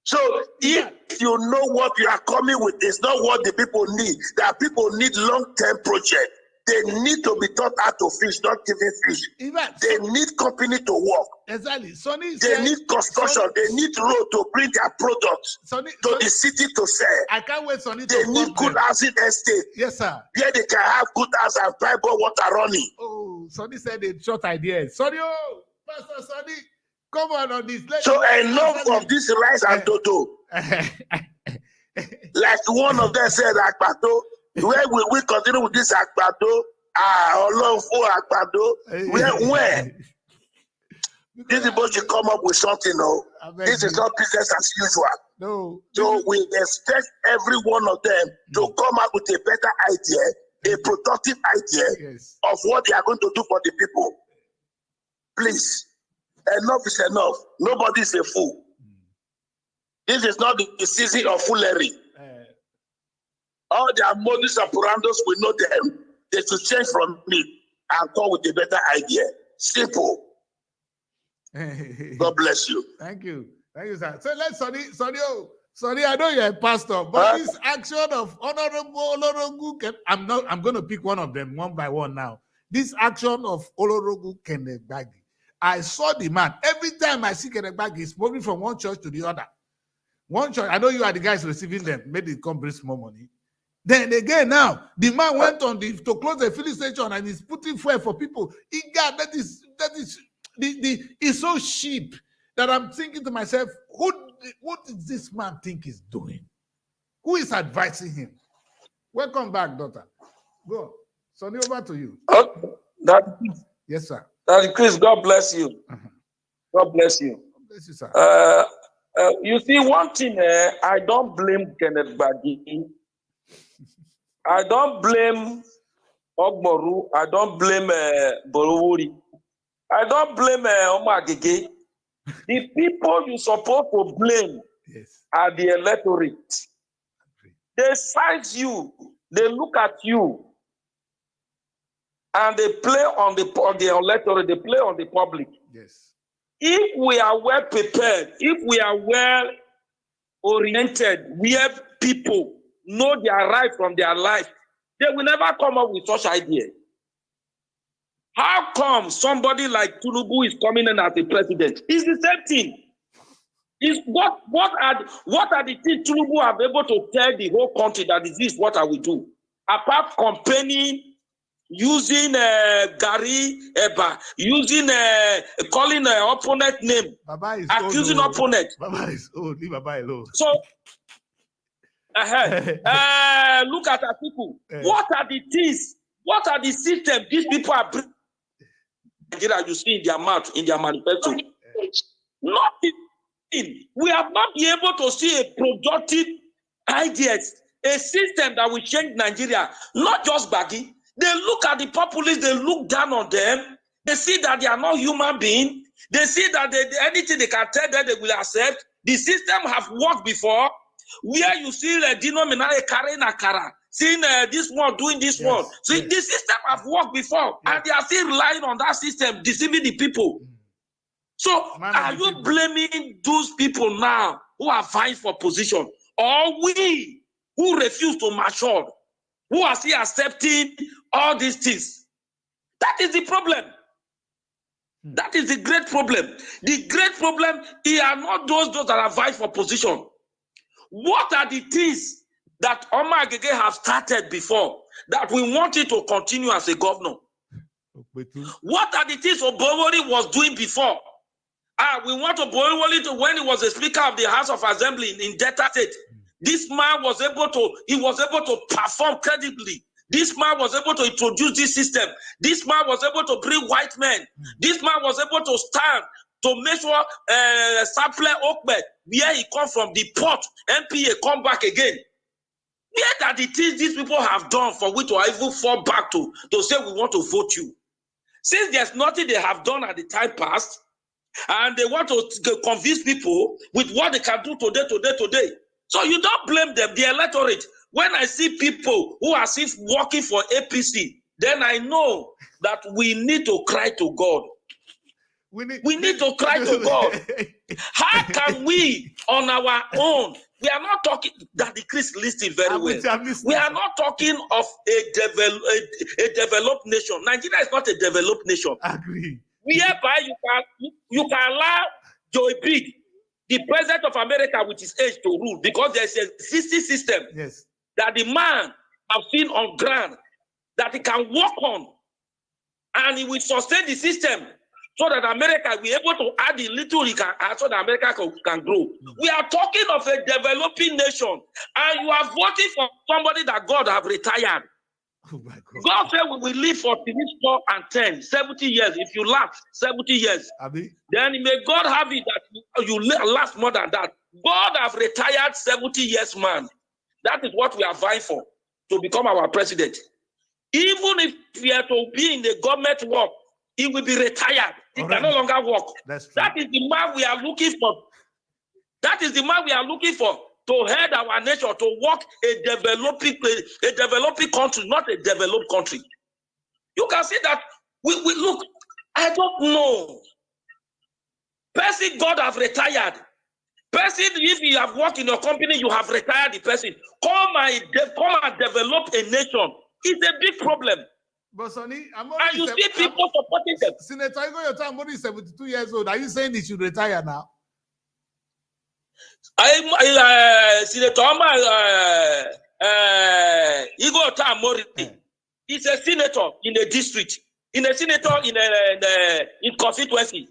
S5: So if you know what you are coming with, it's not what the people need. That people need long-term project. They need to be taught how to fish, not giving fish. They need company to work.
S2: Exactly.
S5: They need construction. They need road to bring their products to the city to sell.
S2: I can't wait, Sonny.
S5: They need good housing estate.
S2: Yes, sir.
S5: Where they can have good house and pipe water running.
S2: Oh, Sonny said a short idea. Sonny, Pastor Sonny, come on this.
S5: So enough of this rice and dodo. Like one of them said, Akpato. Where will we continue with this Akpato? Akpato. Where? These people should come up with something, no? This is not business as usual.
S2: No.
S5: So we expect every one of them to come up with a better idea, a productive idea of what they are going to do for the people. Please, enough is enough. Nobody is a fool. This is not the season of foolery. All their modus operandos, we know them. They should change from me and come with a better idea. Simple. God bless you.
S2: Thank you, sir. So let's Sonny, I know you're a pastor, but this action of Honorable Olorogu, I'm going to pick one of them one by one now. This action of Olorogu Kenegbagi, I saw the man. Every time I see Kenegbagi, he's moving from one church to the other. One church, I know you are the guys receiving them. Maybe it come bring more money. Then again, now the man went on to close the filling station and he's putting fuel for people. That is it's so cheap that I'm thinking to myself, what does this man think he's doing? Who is advising him? Welcome back, daughter. Go, Sonny, over to you. Yes, sir.
S6: Chris, God bless you. God bless you.
S2: God bless you, sir.
S6: You see, one thing, I don't blame Kenneth Bagi. I don't blame Ogboru. I don't blame Borowori. I don't blame Omagege. The people you're supposed to blame are the electorate. They size you. They look at you. And they play on the electorate. They play on the public.
S2: Yes.
S6: If we are well prepared, if we are well oriented, we have people know their right from their life, they will never come up with such idea. How come somebody like Tinubu is coming in as a president? It's the same thing. It's what are the things Tinubu are able to tell the whole country that is this what I will do? Apart campaigning, using Gary Eba, using calling an opponent name, accusing opponent.
S2: Baba is old. Leave Baba alone.
S6: So, look at Atiku. What are the things? What are the systems these people are bringing? You see in their mouth, in their manifesto. Nothing. We have not been able to see a productive ideas, a system that will change Nigeria. Not just Baggy. They look at the populace, they look down on them. They see that they are not human beings. They see that anything they can tell them, they will accept. The system have worked before. Where you see the denominator carrying a cara, seeing this one doing this one. So the system have worked before, and they are still relying on that system, deceiving the people. So are you blaming those people now who are vying for position, or we who refuse to mature, who are still accepting all these things? That is the problem. That is the great problem. The great problem are not those that are vying for position. What are the things that Omar Agege have started before that we wanted to continue as a governor? What are the things Oborowori was doing before? We want Oborowori to, when he was the Speaker of the House of Assembly in Delta State, this man was able to perform credibly. This man was able to introduce this system. This man was able to bring white men. This man was able to stand to make sure Sample Okbe, where he come from, the port, MPA come back again. Where are the things these people have done for which to even fall back to say we want to vote you? Since there's nothing they have done at the time past, and they want to convince people with what they can do today. So you don't blame them, the electorate. When I see people who are still working for APC, then I know that we need to cry to God. We need to cry to God. How can we, on our own, we are not talking, that the Chris listening very well. We are not talking of a developed nation. Nigeria is not a developed nation.
S2: Agree.
S6: Whereby you can allow Joe Biden, the president of America with his age, to rule, because there's a system that the man has seen on ground that he can work on, and he will sustain the system so that America will be able to add the little he can add so that America can grow. We are talking of a developing nation, and you are voting for somebody that God have retired.
S2: Oh my God.
S6: God said we will live for 4 and 10, 70 years. If you last 70 years, then may God have it that you last more than that. God have retired 70 years man. That is what we are vying for, to become our president. Even if we are to be in the government work, he will be retired. He can no longer work. That is the man we are looking for. That is the man we are looking for to head our nation, to work a developing country, not a developed country. You can see that we look, I don't know. Person God have retired. Person, if you have worked in your company, you have retired the person. Come and develop a nation. It's a big problem.
S2: But Sonny,
S6: and you see people supporting them.
S2: Senator, your time is 72 years old. Are you saying he should retire now?
S6: Senator Igor Tamori is a senator in a district, in constituency.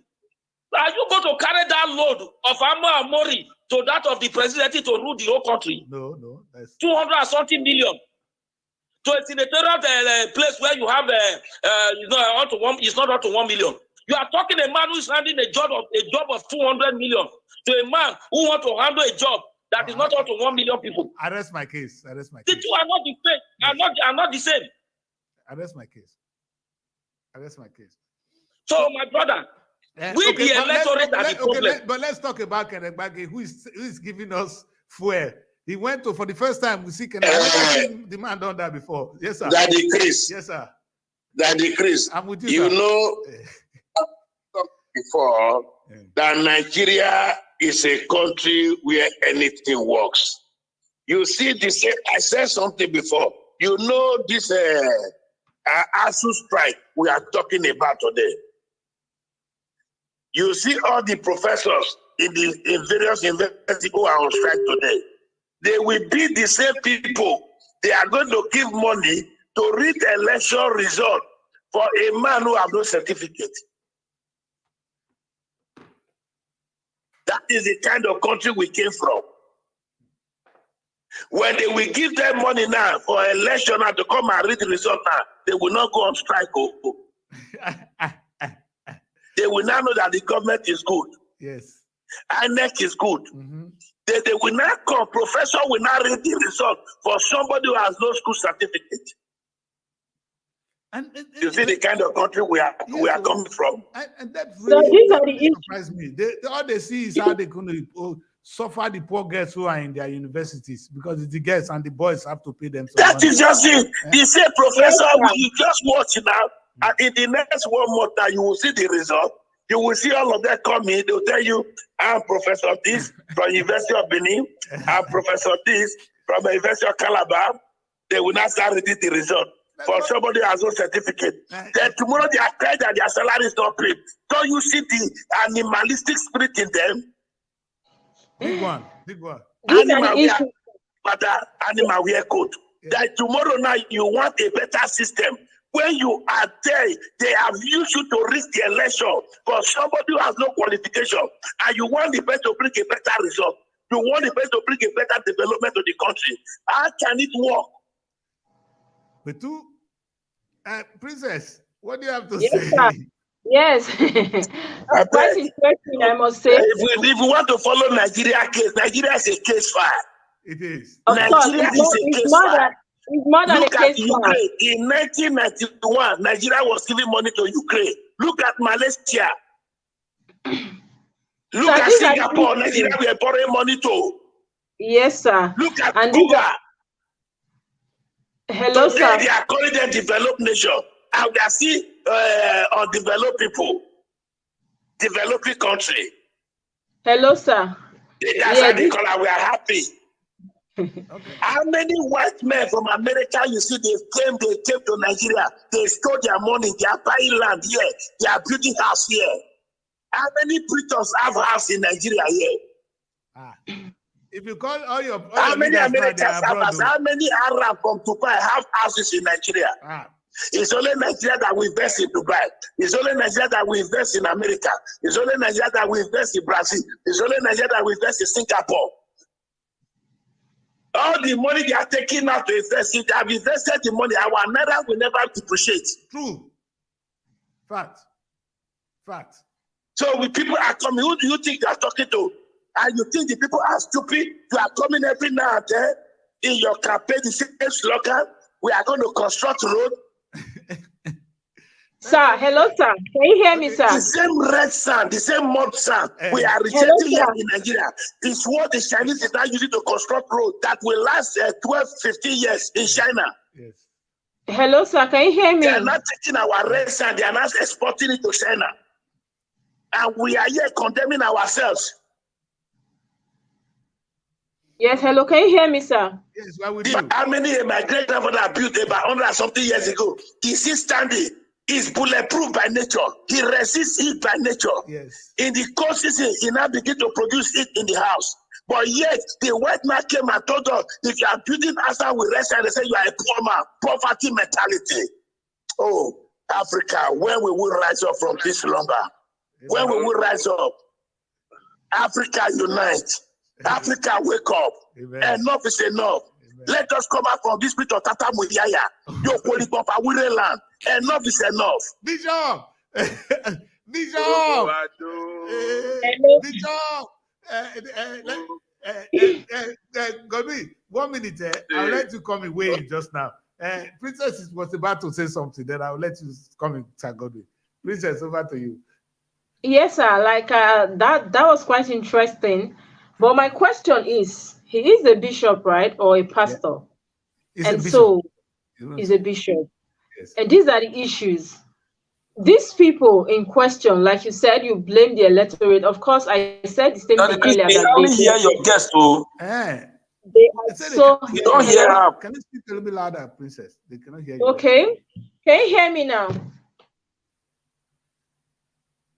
S6: Are you going to carry that load of Amori to that of the presidency to rule the whole country?
S2: No.
S6: That's 200 and something million. To a senatorial place where you have it's not up to 1 million. You are talking a man who is handling a job of 200 million to a man who wants to handle a job that is not up to 1 million people.
S2: I rest my case.
S6: The two are not the same. Are not the same.
S2: I rest my case.
S6: So my brother, the electorate are the problem.
S2: But let's talk about Kenegbagi, who is giving us fuel. He went to, for the first time, we see Kenegbagi. The man done that before. Yes, sir.
S5: That decrease.
S2: Yes, sir.
S5: That decrease.
S2: I'm with
S5: you,
S2: sir.
S5: Know, before that Nigeria is a country where anything works. You see this, I said something before. You know this ASU strike we are talking about today. You see all the professors in various universities who are on strike today. They will be the same people. They are going to give money to read the election result for a man who has no certificate. That is the kind of country we came from. When they will give them money now for election and to come and read the result now, they will not go on strike. They will now know that the government is good.
S2: Yes.
S5: INEC is good. They will not come. Professor will not read the result for somebody who has no school certificate. You see the kind of country we are coming from.
S2: And that really surprised me. All they see is how they're going to suffer the poor girls who are in their universities, because it's the girls and the boys have to pay them.
S5: That is just it. The same professor, you just watch now, and in the next 1 month now, you will see the result. You will see all of them coming. They'll tell you, I'm Professor this from University of Benin. I'm Professor this from the University of Calabar. They will not start reading the result. For somebody who has no certificate. Then tomorrow they are crying that their salary is not paid. Don't you see the animalistic spirit in them?
S2: Big one.
S5: Animal wear coat. That tomorrow night you want a better system. When you are there, they have used you to risk the election for somebody who has no qualification, and you want the best to bring a better result. You want the best to bring a better development to the country. How can it work?
S2: But Princess, what do you have to
S3: say?
S2: Sir.
S3: Yes. Quite interesting, I must say.
S5: If we want to follow Nigeria case, Nigeria is a case file.
S2: It is.
S3: Of course, it's not that It's more than
S5: Look
S3: a
S5: at
S3: case, sir.
S5: Ukraine. In 1991, Nigeria was giving money to Ukraine. Look at Malaysia. Look
S3: Sir,
S5: at
S3: these are
S5: Singapore.
S3: the
S5: Nigeria,
S3: issues.
S5: we are borrowing money to.
S3: Yes, sir.
S5: Look at
S3: And these
S5: Cuba.
S3: are... Hello,
S5: Today,
S3: sir.
S5: they are calling them developed nation. And we are still undeveloped people. Developing country.
S3: Hello, sir.
S5: That's
S3: Yeah,
S5: how they
S3: this...
S5: call it. We are happy. How many white men from America you see they came to Nigeria, they stole their money, they are buying land here, they are building house here. How many preachers have house in Nigeria here?
S2: If you call all your
S5: How many
S2: leaders now,
S5: Americans
S2: they are
S5: have
S2: abroad,
S5: house? How many Arab from Dubai have houses in Nigeria? It's only Nigeria that we invest in Dubai. It's only Nigeria that we invest in America. It's only Nigeria that we invest in Brazil. It's only Nigeria that we invest in Singapore. All the money they are taking out to invest, they have invested the money. Our naira will never depreciate.
S2: True. Fact.
S5: So when people are coming, who do you think you are talking to? And you think the people are stupid? You are coming every now and then in your campaign, the same slogan, we are going to construct road.
S3: Sir, hello, sir. Can you hear me, sir?
S5: The same red sand, the same mud sand we are rejecting here in Nigeria. It's what the Chinese is now using to construct road that will last 12, 15 years in China.
S2: Yes.
S3: Hello, sir. Can you hear me?
S5: They are not taking our red sand, they are not exporting it to China. And we are here condemning ourselves.
S3: Yes, hello. Can you hear me, sir?
S2: Yes, why would you?
S5: How many my great grandfather built about 100 something years ago? Is he standing? He's bulletproof by nature. He resists heat by nature.
S2: Yes.
S5: In the cold season, he now begin to produce it in the house. But yet, the white man came and told us, if you are building after we rest, and they say you are a poor man, poverty mentality. Oh, Africa, when will we rise up from this slumber? When will we rise up? Africa unite. Africa wake up.
S2: Amen.
S5: Enough is enough. Amen. Let us come out from this spirit of Tata Muyaya. Yo, Polypop, land. Enough is enough.
S2: Bishop! Bishop! Gobi, 1 minute. I'll let you come away just now. Princess was about to say something, then I'll let you come in, Sir Gobi. Princess, over to you.
S3: Yes, sir. Like that was quite interesting. But my question is, he is a bishop, right? Or a pastor?
S2: Yeah.
S3: And so he's a bishop. Yes. And these are the issues. These people in question, like you said, you blame the electorate. Of course, I said the same thing earlier.
S6: That only hear your guest, too.
S3: They are so...
S6: You don't hear her.
S2: Can you speak a little bit louder, Princess? They cannot hear you.
S3: Okay. Can you hear me now?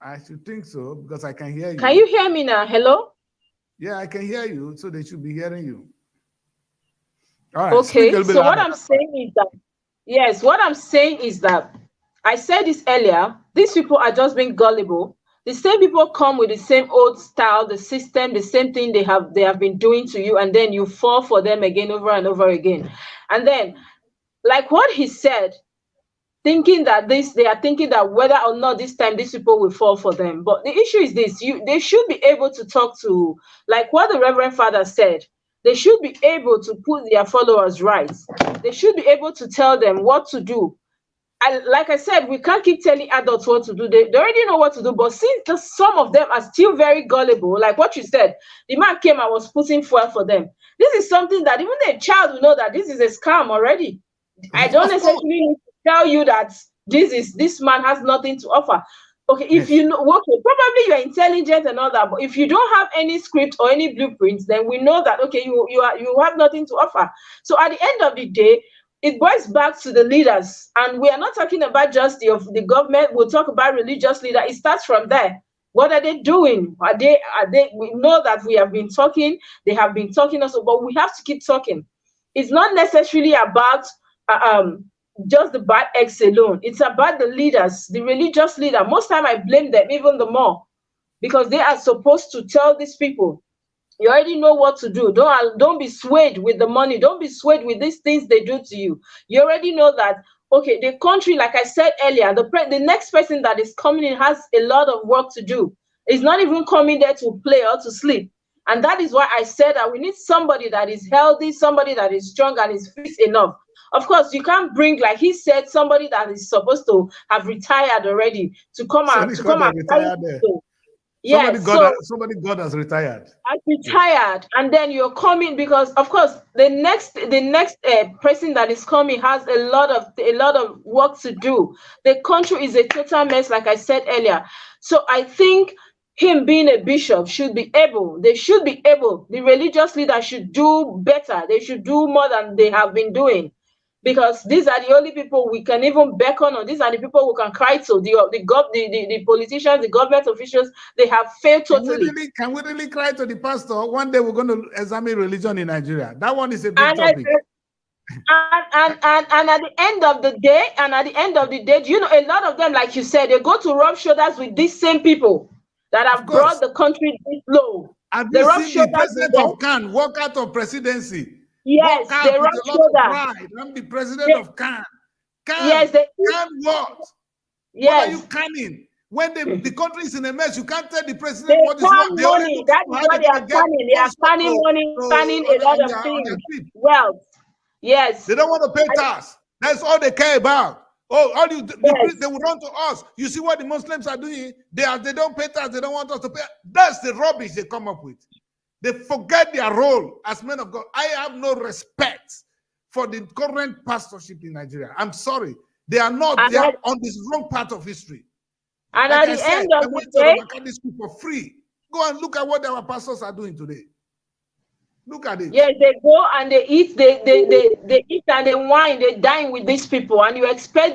S2: I should think so, because I can hear you.
S3: Can you hear me now? Hello?
S2: Yeah, I can hear you, so they should be hearing you. All right.
S3: Okay, so what I'm saying is that, yes, what I'm saying is that, I said this earlier, these people are just being gullible. The same people come with the same old style, the system, the same thing they have been doing to you, and then you fall for them again, over and over again. And then, like what he said, thinking that they are thinking that whether or not this time these people will fall for them. But the issue is this: they should be able to talk to, like what the Reverend Father said. They should be able to put their followers right. They should be able to tell them what to do. And like I said, we can't keep telling adults what to do. They already know what to do. But since some of them are still very gullible, like what you said, the man came and was putting fuel for them. This is something that even a child will know that this is a scam already. I don't necessarily need to tell you that this man has nothing to offer. Okay, if you know, okay, probably you're intelligent and all that, but if you don't have any script or any blueprints, then we know that okay, you have nothing to offer. So at the end of the day, it boils back to the leaders, and we are not talking about just the government. We'll talk about religious leader. It starts from there. What are they doing? Are they? We know that we have been talking. They have been talking also, but we have to keep talking. It's not necessarily about just the bad eggs alone. It's about the leaders, the religious leader. Most time I blame them even the more, because they are supposed to tell these people, you already know what to do. Don't be swayed with the money. Don't be swayed with these things they do to you. You already know that, okay, the country, like I said earlier, the next person that is coming in has a lot of work to do. It's not even coming there to play or to sleep. And that is why I said that we need somebody that is healthy, somebody that is strong and is fit enough. Of course, you can't bring, like he said, somebody that is supposed to have retired already to come and
S2: retired there.
S3: Yes, so
S2: somebody God has retired.
S3: I'm retired, and then you're coming because, of course, the next person that is coming has a lot of work to do. The country is a total mess, like I said earlier. So I think him being a bishop they should be able, the religious leaders should do better. They should do more than they have been doing. Because these are the only people we can even beckon on. These are the people who can cry to. The politicians, the government officials, they have failed totally.
S2: Can we really cry to the pastor? One day we're going to examine religion in Nigeria. That one is a big topic.
S3: And at the end of the day, you know, a lot of them, like you said, they go to rub shoulders with these same people that have brought the country this low.
S2: Have you seen the president of Cannes walk out of presidency?
S3: Yes, they rub shoulders.
S2: I'm the president of Cannes.
S3: Yes,
S2: Cannes what?
S3: Yes.
S2: What are you canning? When the country is in a mess, you can't tell the president what is
S3: what.
S2: They
S3: money. That is what they are canning. They are canning money, canning a lot of things. Wealth. Yes.
S2: They don't want to pay tax. That's all they care about. Oh, they will run to us. You see what the Muslims are doing? They don't pay tax. They don't want us to pay. That's the rubbish they come up with. They forget their role as men of God. I have no respect for the current pastorship in Nigeria. I'm sorry. They are not. They are on this wrong part of history.
S3: And like at the end of the day,
S2: this for free. Go and look at what our pastors are doing today. Look at it.
S3: Yes, they go and they eat, they eat and they wine, they dine with these people, and you expect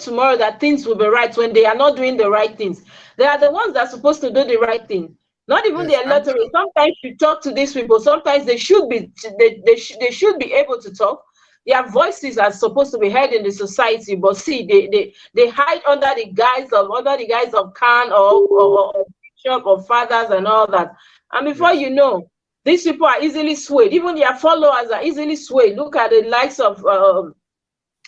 S3: tomorrow that things will be right when they are not doing the right things. They are the ones that are supposed to do the right thing. Not even the electorate. Sometimes you talk to these people. Sometimes they should be able to talk. Their voices are supposed to be heard in the society, but see, they hide under the guise of Khan or bishop or fathers and all that. And before you know, these people are easily swayed. Even their followers are easily swayed. Look at the likes of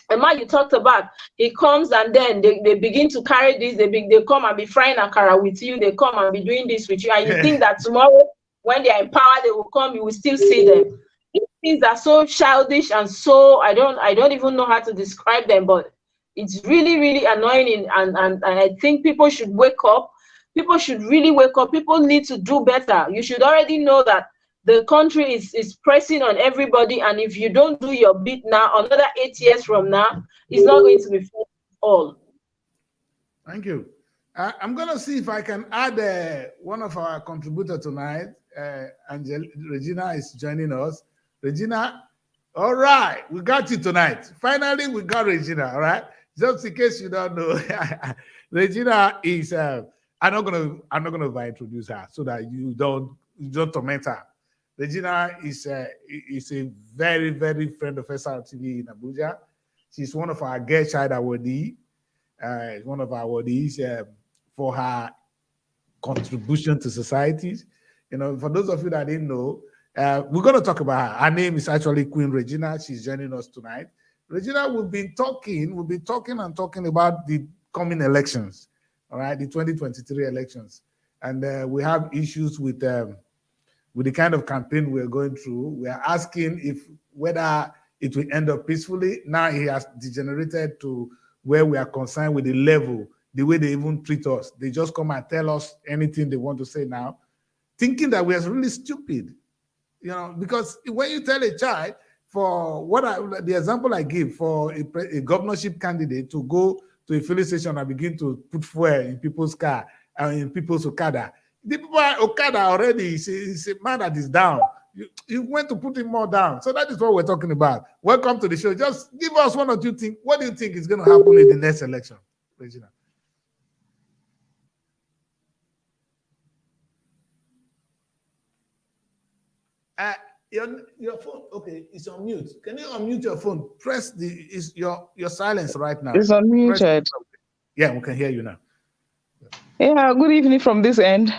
S3: a man you talked about. He comes and then they begin to carry this. They come and be frying akara with you. They come and be doing this with you. And you think that tomorrow, when they are in power, they will come. You will still see them. These things are so childish and so I don't even know how to describe them. But it's really, really annoying. And I think people should wake up. People should really wake up. People need to do better. You should already know that the country is pressing on everybody, and if you don't do your bit now, another 8 years from now, it's not going to be fair at all.
S2: Thank you. I'm going to see if I can add one of our contributors tonight. Regina is joining us. Regina, all right, we got you tonight. Finally, we got Regina, all right? Just in case you don't know, Regina is, I'm not gonna introduce her so that you don't torment her. Regina is a very, very friend of SRTV in Abuja. She's one of our Girl Child awardees. One of our awardees for her contribution to societies. You know, for those of you that didn't know, we're going to talk about her. Her name is actually Queen Regina. She's joining us tonight. Regina, we've been talking about the coming elections, all right, the 2023 elections. And we have issues with the kind of campaign we're going through. We are asking whether it will end up peacefully. Now it has degenerated to where we are concerned with the level, the way they even treat us. They just come and tell us anything they want to say now, thinking that we are really stupid. You know, because when you tell a child, the example I give for a governorship candidate to go to a filling station and begin to put fuel in people's car and in people's Okada, the people at Okada already is a man that is down. You went to put him more down. So that is what we're talking about. Welcome to the show. Just give us one or two things. What do you think is going to happen in the next election, Regina? Your phone, okay, it's on mute. Can you unmute your phone? Press your silence right now.
S7: It's unmuted.
S2: Yeah, we can hear you now.
S7: Yeah, good evening from this end.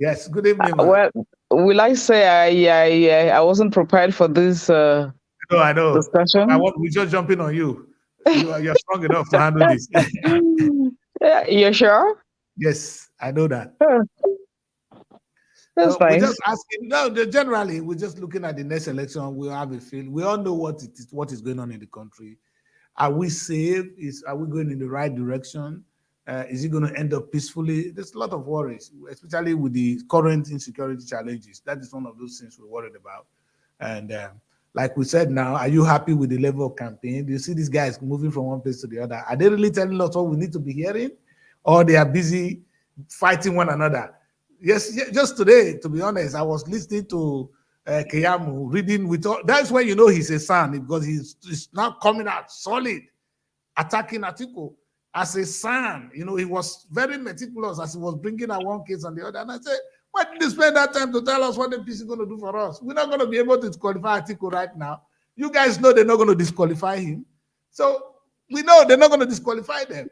S2: Yes, good evening.
S7: Well, will I say I wasn't prepared for this
S2: I know.
S7: discussion?
S2: We're just jumping on you. You're strong enough to handle this.
S7: Yeah, you sure?
S2: Yes, I know that.
S7: That's
S2: So we're
S7: nice.
S2: just asking. No, generally, we're just looking at the next election. We have a feel. We all know what is going on in the country. Are we safe? Are we going in the right direction? Is it going to end up peacefully? There's a lot of worries, especially with the current insecurity challenges. That is one of those things we're worried about. And like we said now, are you happy with the level of campaign? Do you see these guys moving from one place to the other? Are they really telling us what we need to be hearing? Or they are busy fighting one another? Yes, just today, to be honest, I was listening to Keyamu reading with all, that's when you know he's a son, because he's now coming out solid, attacking Atiku as a son. You know, he was very meticulous as he was bringing out one case and the other. And I said, why did you spend that time to tell us what the peace is going to do for us? We're not going to be able to disqualify Atiku right now. You guys know they're not going to disqualify him. So we know they're not going to disqualify them.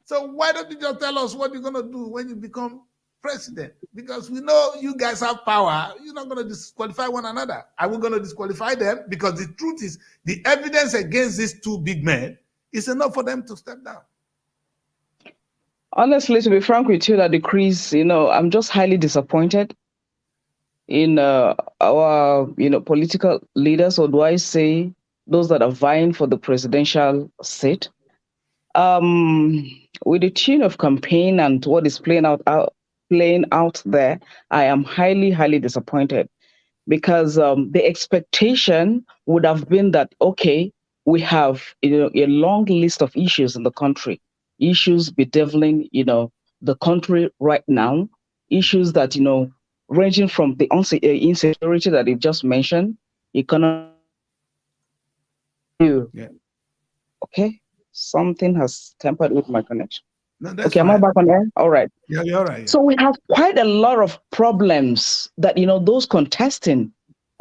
S2: So why don't you just tell us what you're going to do when you become president? Because we know you guys have power. You're not going to disqualify one another. Are we going to disqualify them? Because the truth is, the evidence against these two big men is enough for them to step down.
S7: Honestly, to be frank with you, that decrease, I'm just highly disappointed in our, political leaders, or do I say those that are vying for the presidential seat. With the tune of campaign and what is playing out there, I am highly, highly disappointed, because the expectation would have been that, okay, we have a long list of issues in the country, issues bedeviling the country right now, issues that ranging from the insecurity that you just mentioned, economic.
S2: Yeah.
S7: Okay, something has tampered with my connection.
S2: No, that's
S7: okay,
S2: fine.
S7: am I back on air? All right.
S2: Yeah, you're all right. Yeah.
S7: So we have quite a lot of problems that those contesting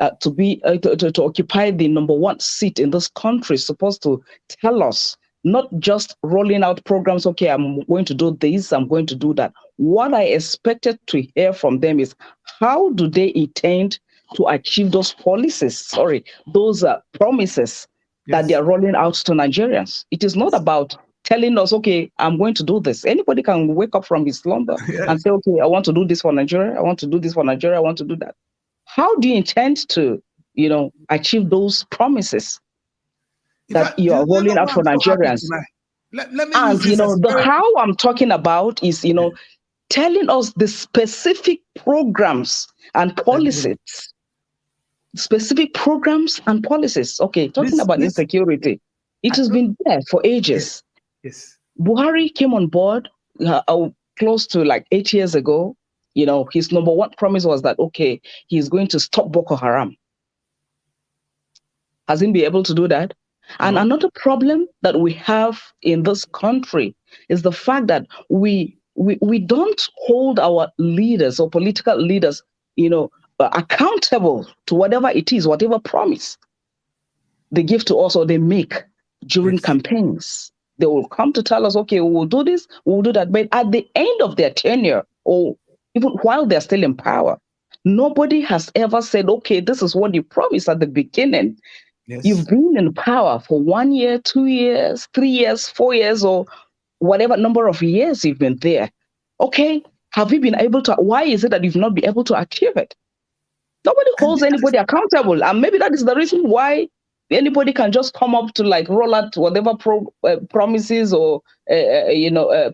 S7: to occupy the number one seat in this country is supposed to tell us, not just rolling out programs. Okay, I'm going to do this, I'm going to do that. What I expected to hear from them is, how do they intend to achieve those policies? Those promises that they are rolling out to Nigerians. It is not about telling us, okay, I'm going to do this. Anybody can wake up from his slumber and say, okay, I want to do this for Nigeria. I want to do this for Nigeria. I want to do that. How do you intend to, achieve those promises that you are rolling out for Nigerians?
S2: Let me
S7: and, how I'm talking about is, telling us the specific programs and policies. Specific programs and policies. Okay, talking about insecurity. It has been there for ages.
S2: Yes.
S7: Buhari came on board close to like 8 years ago. His number one promise was that, okay, he's going to stop Boko Haram. Has he been able to do that? And another problem that we have in this country is the fact that we don't hold our leaders or political leaders, accountable to whatever it is, whatever promise they give to us or they make during campaigns. They will come to tell us, okay, we'll do this, we'll do that. But at the end of their tenure, or even while they're still in power, nobody has ever said, okay, this is what you promised at the beginning. Yes. You've been in power for 1 year, 2 years, 3 years, 4 years, or whatever number of years you've been there. Okay, have you been able to, why is it that you've not been able to achieve it? Nobody holds anybody accountable. And maybe that is the reason why anybody can just come up to like roll out whatever promises or,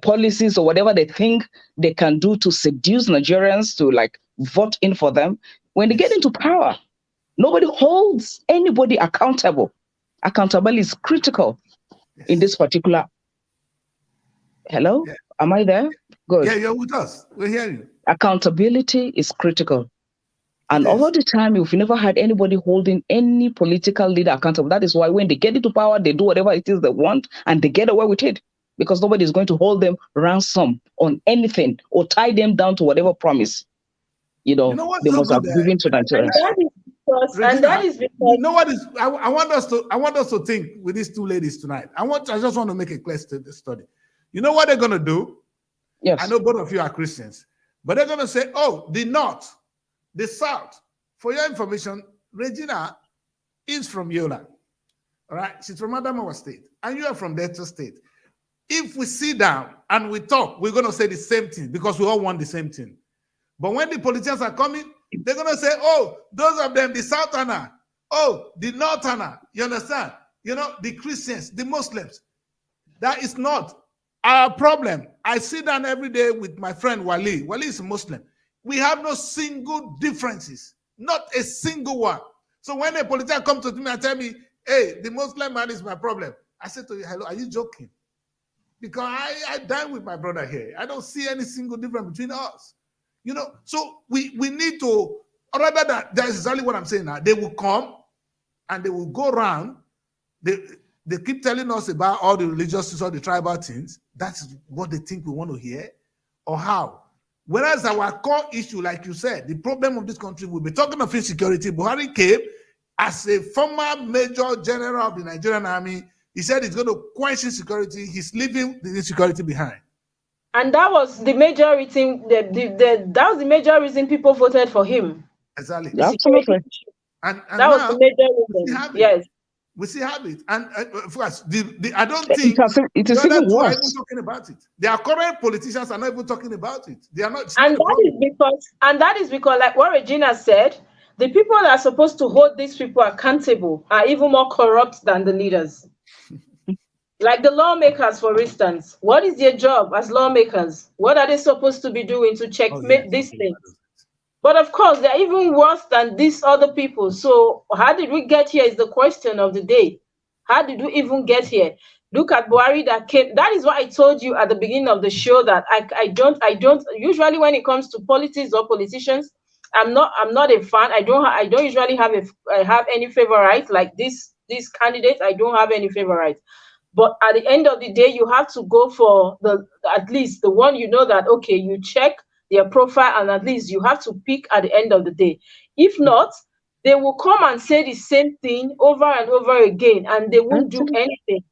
S7: policies or whatever they think they can do to seduce Nigerians to like vote in for them. When they get into power, nobody holds anybody accountable. Accountability is critical in this particular. Hello? Yeah. Am I there? Good.
S2: Yeah, you're with us. We're hearing you.
S7: Accountability is critical. And all the time, you've never had anybody holding any political leader accountable. That is why when they get into power, they do whatever it is they want and they get away with it, because nobody is going to hold them ransom on anything or tie them down to whatever promise, they must have given to Nigerians.
S3: And that is because
S2: you know what is. I want us to think with these two ladies tonight. I just want to make a clear study. You know what they're going to do?
S7: Yes.
S2: I know both of you are Christians, but they're going to say, "Oh, the North, the South." For your information, Regina is from Yola. All right, she's from Adamawa State, and you are from Delta State. If we sit down and we talk, we're going to say the same thing because we all want the same thing. But when the politicians are coming, they're going to say, oh, those of them, the Southerner, oh, the Northerner, you understand? You know, the Christians, the Muslims. That is not our problem. I sit down every day with my friend Wali. Wali is a Muslim. We have no single differences, not a single one. So when a politician comes to me and tell me, hey, the Muslim man is my problem, I say to you, hello, are you joking? Because I dine with my brother here. I don't see any single difference between us. You know, so we need to, or rather that's exactly what I'm saying now. They will come and they will go around. They keep telling us about all the religious, all the tribal things. That's what they think we want to hear, or how. Whereas our core issue, like you said, the problem of this country, we'll be talking of insecurity. Buhari came as a former major general of the Nigerian army. He said he's going to quench insecurity. He's leaving the insecurity behind. And that was the major reason. That was the major reason people voted for him. Exactly.
S7: Absolutely.
S2: And
S3: that was the major reason. Yes.
S2: We still have it. And of course, I don't think
S7: it is even worse.
S2: Are even talking about it. Their current politicians are not even talking about it. They are not.
S3: And that is because, like what Regina said, the people that are supposed to hold these people accountable are even more corrupt than the leaders. Like the lawmakers, for instance, what is their job as lawmakers? What are they supposed to be doing to checkmate these things? But of course, they're even worse than these other people. So how did we get here is the question of the day. How did we even get here? Look at Buhari that came. That is what I told you at the beginning of the show, that I don't usually, when it comes to politics or politicians, I'm not a fan. I don't usually have any favorites like these candidates. I don't have any favorites. But at the end of the day, you have to go for at least the one you know that, okay, you check their profile, and at least you have to pick at the end of the day. If not, they will come and say the same thing over and over again, and they won't do anything.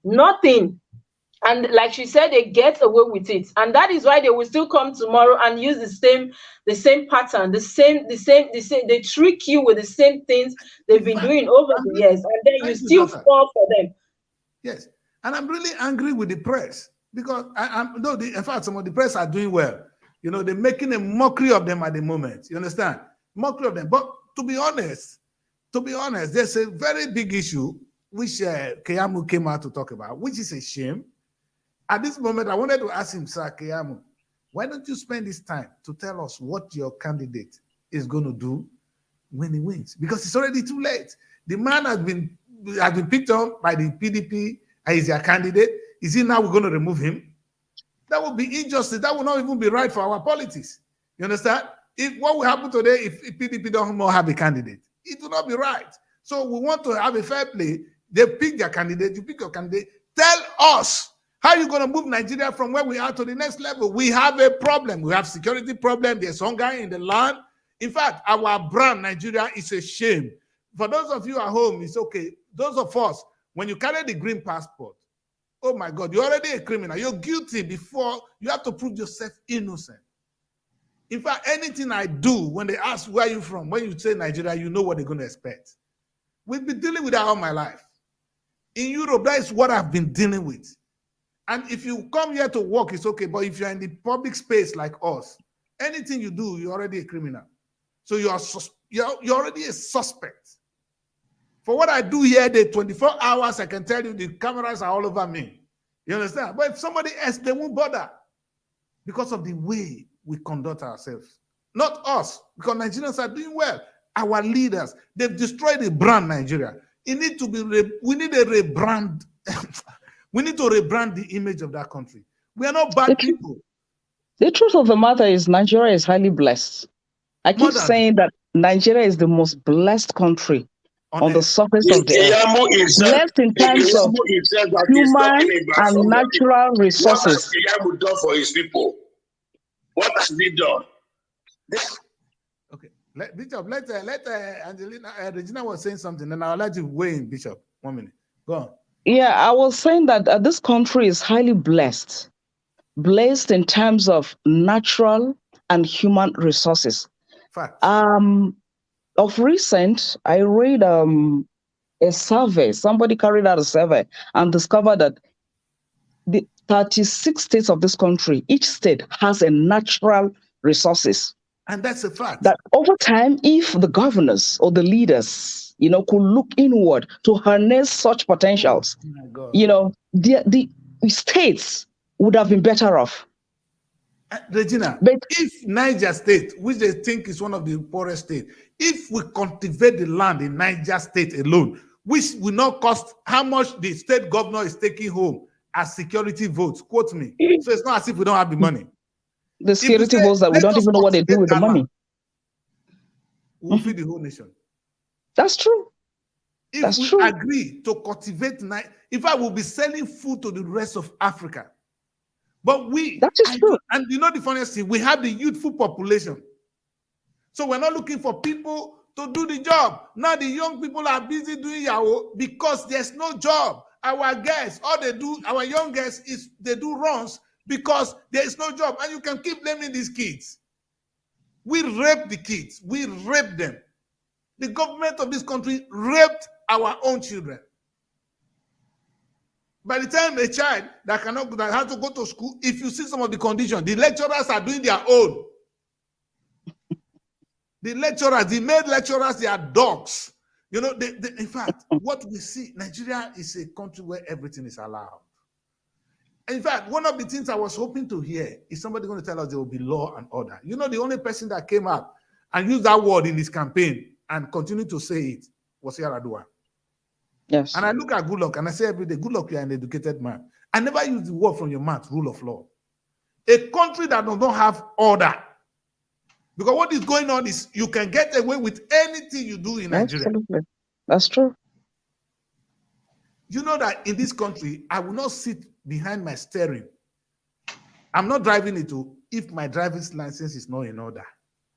S3: Nothing. And like she said, they get away with it. And that is why they will still come tomorrow and use the same pattern, the same, they trick you with the same things they've been doing over the years, and then you still fall for them.
S2: Yes. And I'm really angry with the press, because in fact, some of the press are doing well. You know, they're making a mockery of them at the moment. You understand? Mockery of them. But to be honest, there's a very big issue which Keyamu came out to talk about, which is a shame. At this moment, I wanted to ask him, Sir Keyamu, why don't you spend this time to tell us what your candidate is going to do when he wins? Because it's already too late. The man has been picked up by the PDP and is their candidate. Is it now we're going to remove him? That would be injustice. That would not even be right for our politics. You understand? If what will happen today if PDP don't more have a candidate, it will not be right. So we want to have a fair play. They pick their candidate. You pick your candidate. Tell us how you're going to move Nigeria from where we are to the next level. We have a problem. We have security problem. There's hunger in the land. In fact, our brand, Nigeria, is a shame. For those of you at home, it's okay. Those of us, when you carry the green passport, oh my God, you're already a criminal. You're guilty before you have to prove yourself innocent. In fact, anything I do, when they ask where you're from, when you say Nigeria, you know what they're going to expect. We've been dealing with that all my life. In Europe, that is what I've been dealing with. And if you come here to work, it's okay. But if you're in the public space like us, anything you do, you're already a criminal. So you're already a suspect. For what I do here, the 24 hours, I can tell you the cameras are all over me. You understand? But if somebody else, they won't bother because of the way we conduct ourselves. Not us, because Nigerians are doing well. Our leaders, they've destroyed the brand Nigeria. We need a rebrand. We need to rebrand the image of that country. We are not bad people.
S7: The truth of the matter is Nigeria is highly blessed. I keep saying that Nigeria is the most blessed country on the surface of the earth. Blessed in terms of human and natural resources.
S5: What has Keyamu done for his people? What has he done?
S2: Okay, Bishop, let Angelina, Regina was saying something, and I'll let you weigh in, Bishop. 1 minute. Go on.
S7: Yeah, I was saying that this country is highly blessed. Blessed in terms of natural and human resources.
S2: Fact.
S7: Of recent, I read a survey. Somebody carried out a survey and discovered that the 36 states of this country, each state has a natural resources.
S2: And that's a fact.
S7: That over time, if the governors or the leaders, could look inward to harness such potentials,
S2: Oh my God.
S7: the states would have been better off.
S2: Regina,
S7: But
S2: if Niger State, which they think is one of the poorest states, if we cultivate the land in Niger State alone, which will not cost how much the state governor is taking home as security votes, quote me. So it's not as if we don't have the money.
S7: The security votes that we don't even know what they do with the money.
S2: We'll feed the whole nation.
S7: That's true.
S2: If we agree to cultivate, in fact, we'll be selling food to the rest of Africa. But
S7: that is true.
S2: And the funniest thing, we have the youthful population. So we're not looking for people to do the job. Now the young people are busy doing Yahoo because there's no job. Our guys, all they do, our young guys, is they do runs because there is no job. And you can keep blaming these kids. We rape the kids. We rape them. The government of this country raped our own children. By the time a child that has to go to school, if you see some of the conditions, the lecturers are doing their own. The lecturers, the male lecturers, they are dogs. In fact, what we see, Nigeria is a country where everything is allowed. In fact, one of the things I was hoping to hear is somebody going to tell us there will be law and order. The only person that came up and used that word in his campaign and continued to say it was Yaradua.
S7: Yes.
S2: And I look at Goodluck and I say every day, Goodluck, you are an educated man. I never use the word from your mouth, rule of law. A country that does not have order. Because what is going on is you can get away with anything you do in Nigeria.
S7: Absolutely. That's true.
S2: You know that in this country, I will not sit behind my steering. I'm not driving it if my driver's license is not in order.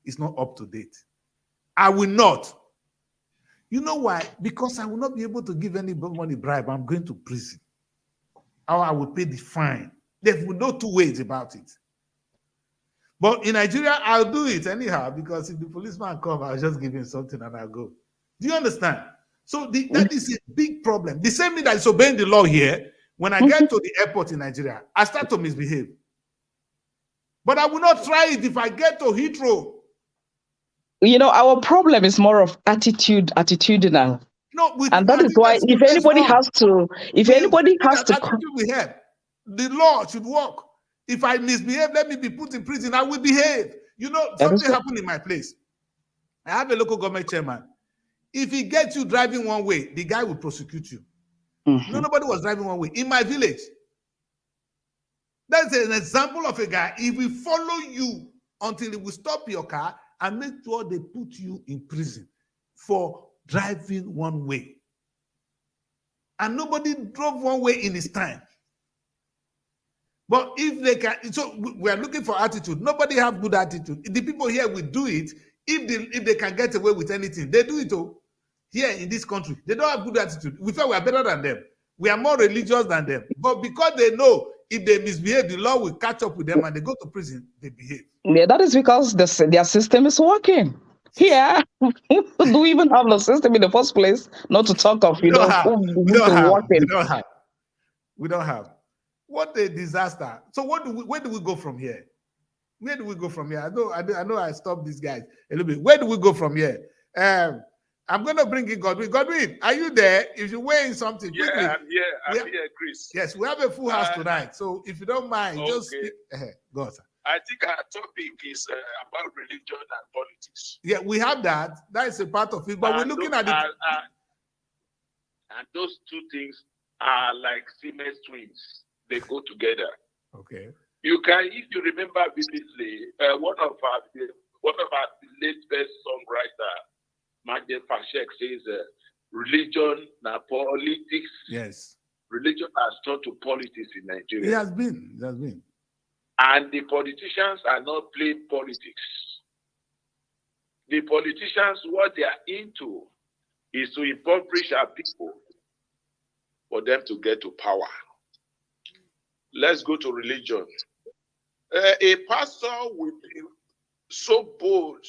S2: It's not up to date. I will not. You know why? Because I will not be able to give anybody bribe. I'm going to prison. Or I will pay the fine. There will no two ways about it. But in Nigeria, I'll do it anyhow because if the policeman comes, I'll just give him something and I'll go. Do you understand? So that is a big problem. The same thing that is obeying the law here, when I get to the airport in Nigeria, I start to misbehave. But I will not try it if I get to Heathrow.
S7: Our problem is more of attitudinal.
S2: No,
S7: and that is why if anybody has to
S2: we have, the law should work. If I misbehave, let me be put in prison. I will behave. Something happened in my place. I have a local government chairman. If he gets you driving one way, the guy will prosecute you. Nobody was driving one way in my village. That's an example of a guy. He will follow you until he will stop your car and make sure they put you in prison for driving one way. And nobody drove one way in his time. But if they can, so we are looking for attitude. Nobody have good attitude. The people here will do it if they can get away with anything. They do it here in this country. They don't have good attitude. We feel we are better than them. We are more religious than them. But because they know if they misbehave, the law will catch up with them and they go to prison, they behave.
S7: Yeah, that is because their system is working. Here, do we even have the system in the first place? Not to talk of,
S2: We don't have. What a disaster. So where do we go from here? Where do we go from here? I know I stopped these guys a little bit. Where do we go from here? I'm going to bring in Godwin. Godwin, are you there? If you're weighing something, quickly.
S8: Yeah, I'm here, Chris.
S2: Yes, we have a full house tonight. So if you don't mind, just speak. Go on, sir.
S8: I think our topic is about religion and politics.
S2: Yeah, we have that. That is a part of it. But we're looking at it.
S8: And those two things are like Siemens twins. They go together.
S2: Okay.
S8: If you remember vividly, one of our late best songwriter, Magde Fashek, says, "Religion na politics."
S2: Yes.
S8: Religion has turned to politics in Nigeria.
S2: It has been.
S8: And the politicians are not playing politics. The politicians, what they are into is to impoverish our people for them to get to power. Let's go to religion. A pastor will be so bold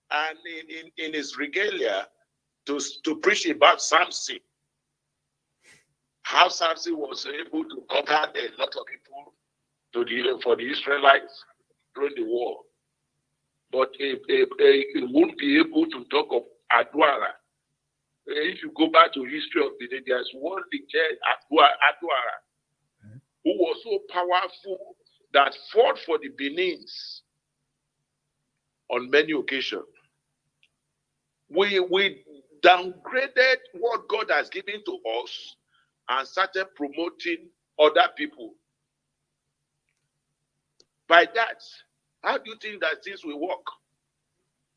S8: and in his regalia to preach about Samson. How Samson was able to conquer a lot of people for the Israelites during the war. but he won't be able to talk of Adwara. If you go back to history of Benin, there's one legend, Adwara, who was so powerful that fought for the Benins on many occasions. We downgraded what God has given to us and started promoting other people. By that, how do you think that things will work?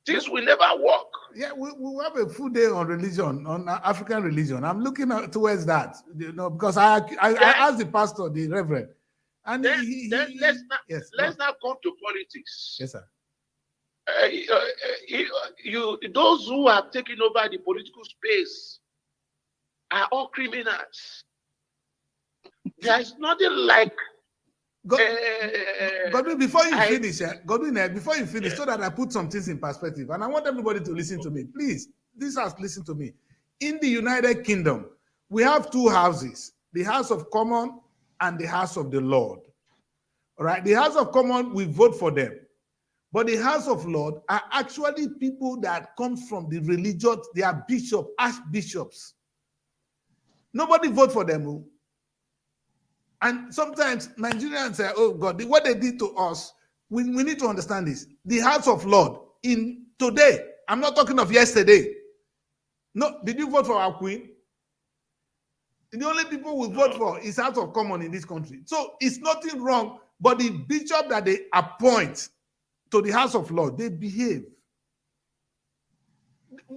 S8: Things will never work.
S2: Yeah, we have a full day on religion, on African religion. I'm looking towards that, because I asked the pastor, the reverend, and
S8: let's not come to politics.
S2: Yes, sir.
S8: Those who have taken over the political space are all criminals. There is nothing like.
S2: Godwin, before you finish, so that I put some things in perspective, and I want everybody to listen to me, please. This house, listen to me. In the United Kingdom, we have two houses: the House of Commons and the House of the Lord. All right, the House of Commons, we vote for them. But the House of Lord are actually people that come from the religious, they are bishops, archbishops. Nobody vote for them. And sometimes Nigerians say, oh God, what they did to us, we need to understand this. The House of Lord, in today, I'm not talking of yesterday. No, did you vote for our queen? The only people we vote for is House of Commons in this country. So it's nothing wrong, but the bishop that they appoint to the House of Lord, they behave.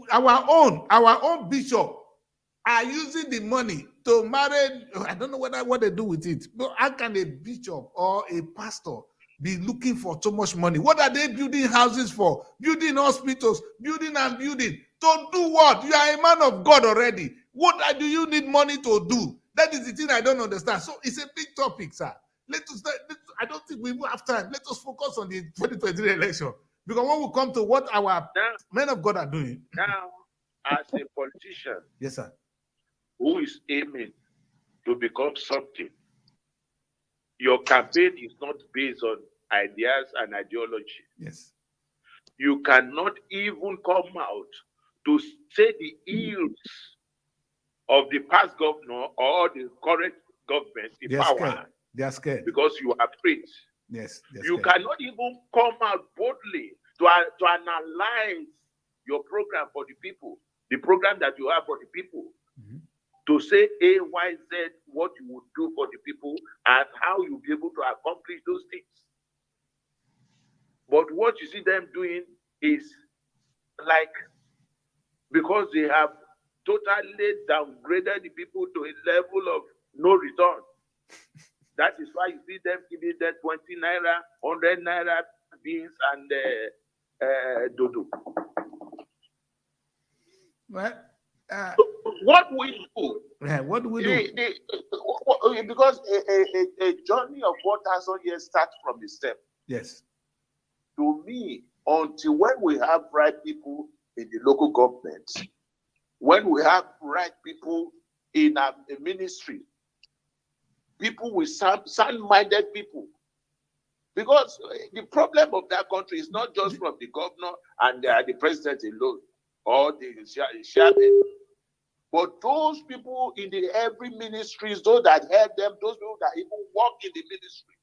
S2: Our own bishop are using the money to marry. I don't know what they do with it. But how can a bishop or a pastor be looking for so much money? What are they building houses for? Building hospitals, building and building. To do what? You are a man of God already. What do you need money to do? That is the thing I don't understand. So it's a big topic, sir. I don't think we will have time. Let us focus on the 2023 election. Because when we come to what our men of God are doing.
S8: Now, as a politician,
S2: yes, sir,
S8: who is aiming to become something, your campaign is not based on ideas and ideology.
S2: Yes.
S8: You cannot even come out to say the ills of the past governor or the current government in power.
S2: Scared. They are scared.
S8: Because you are afraid.
S2: Yes.
S8: You cannot even come out boldly to analyze your program for the people, the program that you have for the people, to say A, Y, Z, what you would do for the people and how you'll be able to accomplish those things. But what you see them doing is like, because they have totally downgraded the people to a level of no return. That is why you see them giving them 20 naira, 100 naira beans and dodo.
S2: Well,
S8: so what we do?
S2: Yeah, what do we do?
S8: Because a journey of 1,000 years starts from the step.
S2: Yes.
S8: To me, until when we have right people in the local government, when we have right people in a ministry, people with sound-minded people. Because the problem of that country is not just from the governor and the president alone, or the chairman, but those people in every ministries, those that help them, those people that even work in the ministry.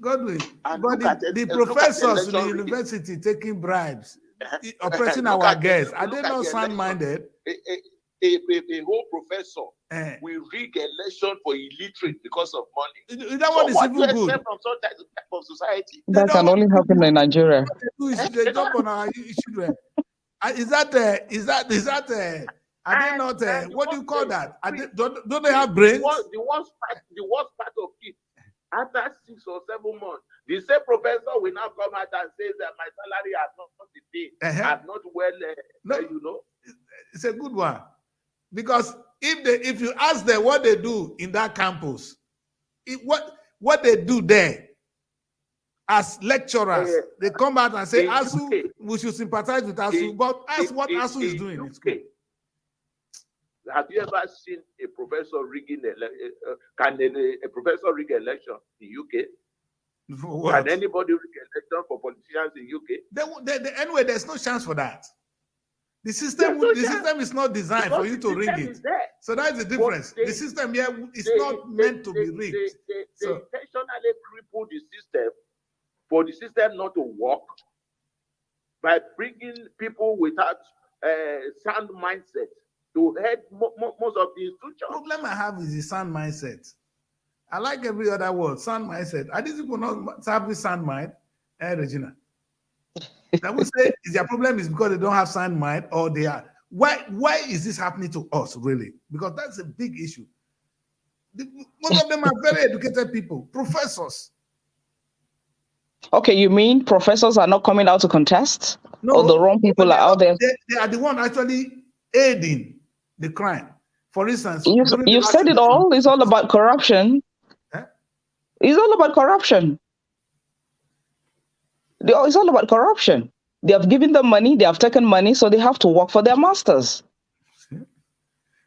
S2: Godwin, but the professors in the university taking bribes, oppressing our guests, are they not sound-minded?
S8: A whole professor will rig election for illiterate because of money.
S2: That one is even good.
S8: From some type of society?
S7: That can only happen in Nigeria.
S2: They jump on our children. Is that are they not what do you call that? Don't they have brains?
S8: The worst part of it, after 6 or 7 months, the same professor will now come out and say that my salary has not been paid. I'm not well,
S2: It's a good one. Because if you ask them what they do in that campus, what they do there as lecturers, they come out and say, ASU, we should sympathize with ASU, but ask what ASU is doing in school.
S8: Have you ever seen a professor rigging can a professor rig election in UK?
S2: For what?
S8: Can anybody rig election for politicians in UK?
S2: Anyway, there's no chance for that. The system is not designed for you to rig it. So that's the difference. The system here is not meant to be rigged.
S8: They intentionally cripple the system for the system not to work by bringing people without sound mindset to head most of the institutions.
S2: The problem I have is the sound mindset. I like every other word, sound mindset. Are these people not have this sound mind? Regina. I would say their problem is because they don't have sound mind, or they are. Why is this happening to us, really? Because that's a big issue. Most of them are very educated people, professors.
S7: Okay, you mean professors are not coming out to contest?
S2: No,
S7: or the wrong people are out there?
S2: They are the one actually aiding the crime. For instance,
S7: you've said it all. It's all about corruption.
S2: Huh?
S7: It's all about corruption. It's all about corruption. They have given them money, they have taken money, so they have to work for their masters.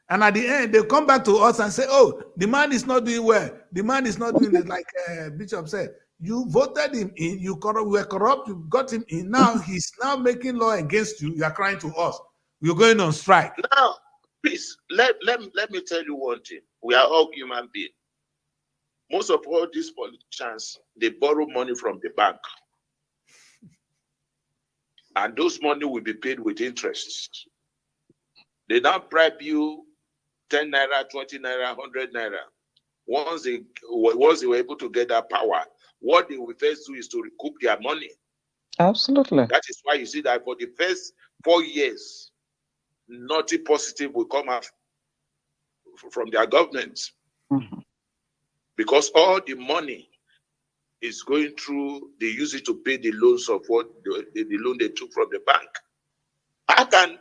S2: And at the end, they come back to us and say, oh, the man is not doing well. The man is not doing it, like Bishop said. You voted him in, you were corrupt, you got him in. Now he's now making law against you. You are crying to us. We're going on strike.
S8: Now, please, let me tell you one thing. We are all human beings. Most of all these politicians, they borrow money from the bank. And those money will be paid with interest. They now bribe you 10 naira, 20 naira, 100 naira. Once they were able to get that power, what they will first do is to recoup their money.
S7: Absolutely.
S8: That is why you see that for the first 4 years, nothing positive will come out from their government.
S7: Mm-hmm.
S8: Because all the money is going through, they use it to pay the loans of what the loan they took from the bank. How can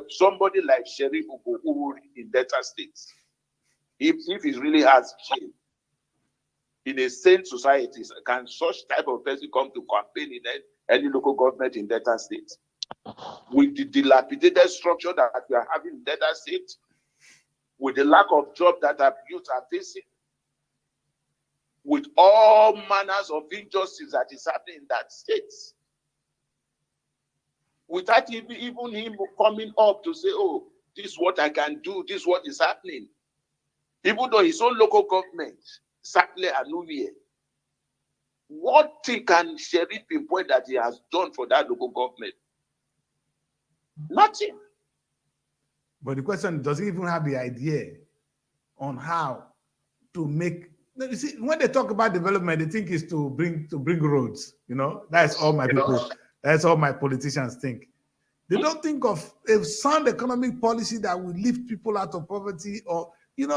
S8: somebody like Sheriff Ugohuri in Delta State, if he really has shame, in a sane society, can such type of person come to campaign in any local government in Delta State? With the dilapidated structure that we are having in Delta State, with the lack of job that our youth are facing, with all manners of injustice that is happening in that state, without even him coming up to say, oh, this is what I can do, this is what is happening. Even though his own local government, Sackler and Nuvier, what thing can Sheriff pinpoint that he has done for that local government? Nothing.
S2: But the question, does he even have the idea on how to make? You see, when they talk about development, they think it's to bring roads. You know, that's all my people. That's all my politicians think. They don't think of a sound economic policy that will lift people out of poverty, or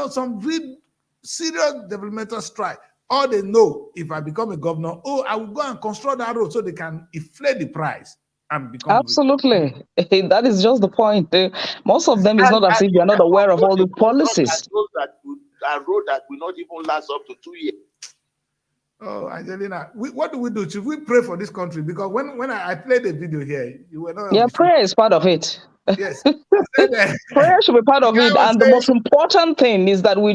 S2: some real serious developmental strike. All they know, if I become a governor, oh, I will go and construct that road so they can inflate the price and become
S7: absolutely rich. That is just the point. Most of them is not as if they are not aware of all the policies.
S8: A road that will not even last up to 2 years.
S2: Oh, Angelina, what do we do? Should we pray for this country? Because when I played the video here, you were not.
S7: Yeah, prayer is part of it.
S2: Yes.
S7: Prayer should be part of it. And the most important thing is that we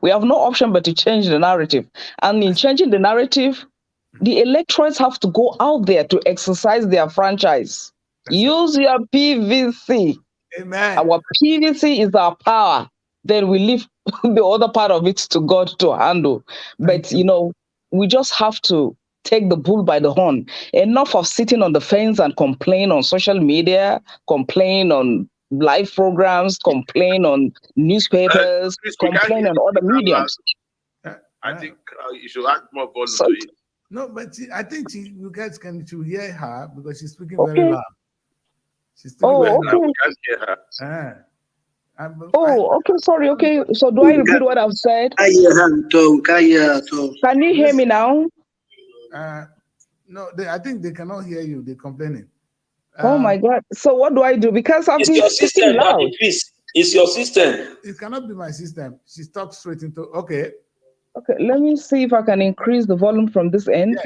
S7: have no option but to change the narrative. And in changing the narrative, the electorates have to go out there to exercise their franchise. Use your PVC.
S2: Amen.
S7: Our PVC is our power. Then we leave the other part of it to God to handle. But, we just have to take the bull by the horn. Enough of sitting on the fence and complain on social media, complain on live programs, complain on newspapers, complain on other mediums.
S8: I think you should add more volume to it.
S2: No, but I think you guys can hear her because she's speaking very loud. She's speaking very loud.
S8: We can't hear her.
S7: Okay, sorry, okay. So do I repeat what I've said? Can you hear me now?
S2: No, I think they cannot hear you. They're complaining.
S7: Oh my God. So what do I do? Because I've been speaking loud.
S6: It's your system.
S2: It cannot be my system. She talks straight into, okay.
S7: Okay, let me see if I can increase the volume from this end.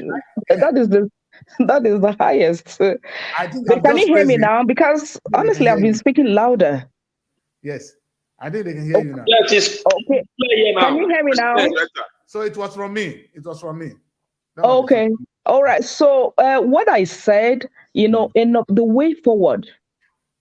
S7: Yeah. That is the highest.
S2: I think
S7: but can you hear me now? Because honestly, I've been speaking louder.
S2: Yes, I think they can hear you now.
S6: Yeah, it is.
S7: Okay. Can you hear me now?
S2: So it was from me. It was from me. That one is
S7: Okay.
S2: from me.
S7: All right. So what I said, in the way forward,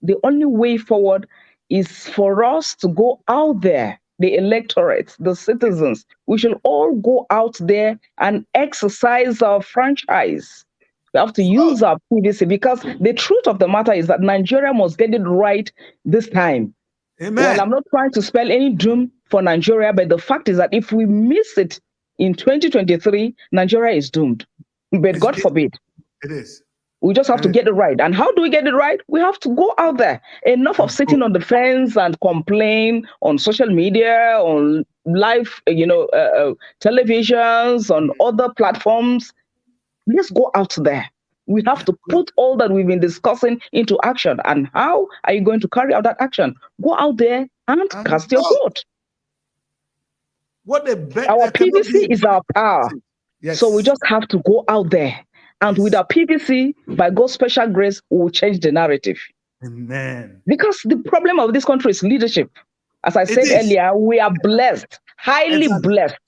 S7: the only way forward is for us to go out there, the electorate, the citizens. We should all go out there and exercise our franchise. We have to use our PVC, because the truth of the matter is that Nigeria must get it right this time.
S2: Amen.
S7: Well, I'm not trying to spell any doom for Nigeria, but the fact is that if we miss it in 2023, Nigeria is doomed. But God forbid.
S2: It is.
S7: We just have to get it right. And how do we get it right? We have to go out there. Enough of sitting on the fence and complain on social media, on live, televisions, on other platforms. Let's go out there. We have to put all that we've been discussing into action. And how are you going to carry out that action? Go out there and cast your vote. Our PVC is our power.
S2: Yes.
S7: So we just have to go out there. And with our PVC, by God's special grace, we will change the narrative.
S2: Amen.
S7: Because the problem of this country is leadership. As I said earlier, we are blessed, highly blessed.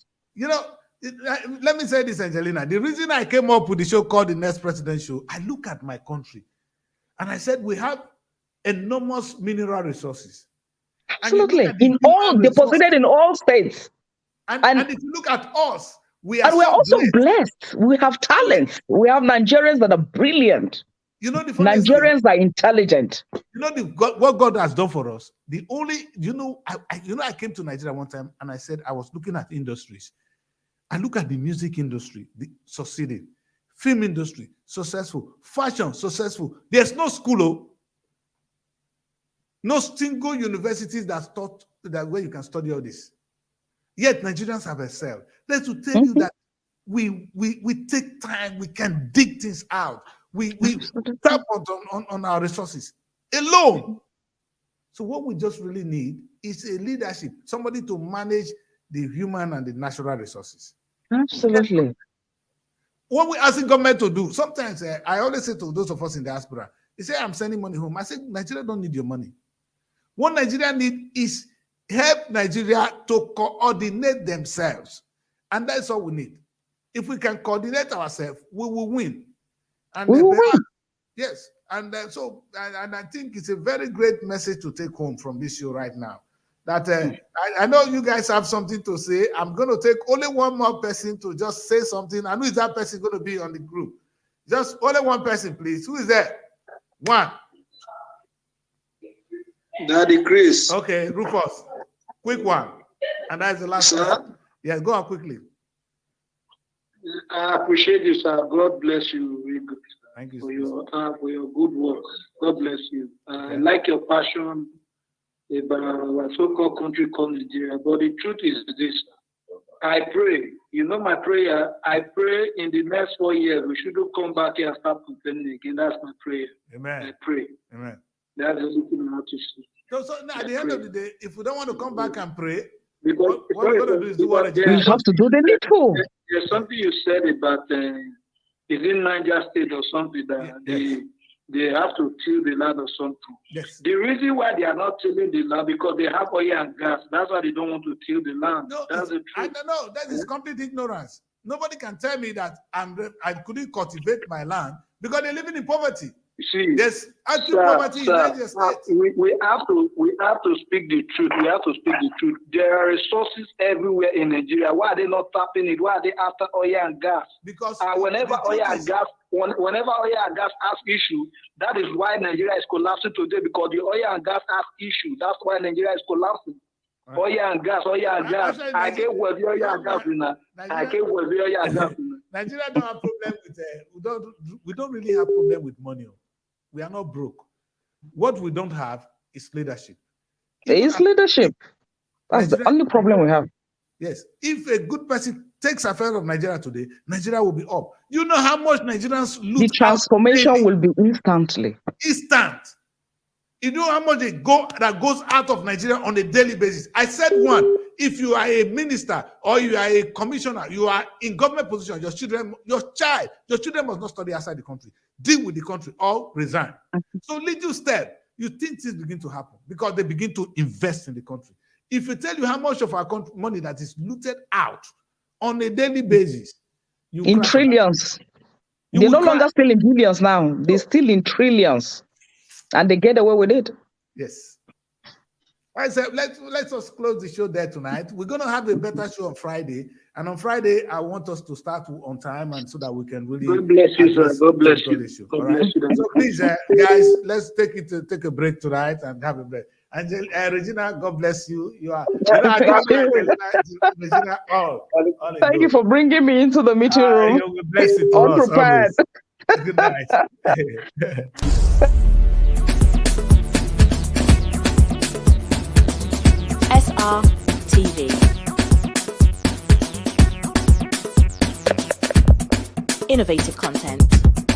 S2: Let me say this, Angelina. The reason I came up with the show called The Next President Show, I look at my country and I said we have enormous mineral resources.
S7: Absolutely. Deposited in all states.
S2: And if you look at us, we're
S7: also blessed. We have talents. We have Nigerians that are brilliant. Nigerians are intelligent.
S2: What God has done for us. I came to Nigeria one time and I said I was looking at industries. I look at the music industry, succeeding, film industry, successful, fashion, successful. There's no school, no single universities that's taught that where you can study all this. Yet Nigerians have excelled. That's to tell you that we take time, we can dig things out. We tap on our resources alone. So what we just really need is a leadership, somebody to manage the human and the natural resources.
S7: Absolutely.
S2: What we asking government to do, sometimes I always say to those of us in diaspora, they say, I'm sending money home. I say, Nigeria don't need your money. What Nigeria need is help Nigeria to coordinate themselves. And that's all we need. If we can coordinate ourselves, we will win. And
S7: we will win.
S2: Yes. And I think it's a very great message to take home from this show right now. That I know you guys have something to say. I'm going to take only one more person to just say something. And who is that person going to be on the group? Just only one person, please. Who is there? One.
S9: Daddy Chris.
S2: Okay, Rufus. Quick one. And that's the last one. Yes, go on quickly.
S9: I appreciate you, sir. God bless you.
S2: Thank you
S9: for your good work. God bless you. I like your passion about our so-called country called Nigeria. But the truth is this. I pray. You know my prayer. I pray in the next 4 years we shouldn't come back here and start complaining again. That's my prayer.
S2: Amen.
S9: I pray.
S2: Amen.
S9: That's the only thing I want to see.
S2: So now at the end of the day, if we don't want to come back and pray,
S9: because
S2: what we're going to do is do what
S7: we have to do the needful.
S9: There's something you said about is in Niger State or something that they have to till the land or something.
S2: Yes.
S9: The reason why they are not tilling the land because they have oil and gas. That's why they don't want to till the land.
S2: No,
S9: that's the truth.
S2: I don't know. That is complete ignorance. Nobody can tell me that I couldn't cultivate my land because they're living in poverty.
S9: See,
S2: there's actual poverty in Niger State.
S9: We have to speak the truth. We have to speak the truth. There are resources everywhere in Nigeria. Why are they not tapping it? Why are they after oil and gas?
S2: Because
S9: whenever oil and gas has issue, that is why Nigeria is collapsing today. Because the oil and gas has issue. That's why Nigeria is collapsing. Right. Oil and gas. I get what the oil and gas now. I get what the oil and gas.
S2: Nigeria don't have problem with we don't really have problem with money. We are not broke. What we don't have is leadership.
S7: There is leadership. That's the only problem we have.
S2: Yes. If a good person takes affairs of Nigeria today, Nigeria will be up. You know how much Nigerians lose.
S7: The transformation will be instantly.
S2: Instant. You know how much that goes out of Nigeria on a daily basis. I said one. If you are a minister or you are a commissioner, you are in government position, your children must not study outside the country. Deal with the country or resign. So little step, you think things begin to happen because they begin to invest in the country. If you tell you how much of our country money that is looted out on a daily basis. You
S7: In
S2: cry.
S7: trillions.
S2: You
S7: They're
S2: will
S7: no
S2: cry.
S7: longer still in billions now. They're still in trillions. And they get away with it.
S2: Yes. I said, let's us close the show there tonight. We're going to have a better show on Friday. And on Friday, I want us to start on time and so that we can really.
S9: God bless you, sir. God bless you.
S2: Issue,
S9: God
S2: all right?
S9: bless you.
S2: So please, guys, let's take a break tonight and have a break. Regina, God bless you. You are. Regina,
S7: Thank you for bringing me into the meeting room.
S2: You will bless it to
S7: unprepared.
S2: Us always. Good night.
S1: SR TV. Innovative content.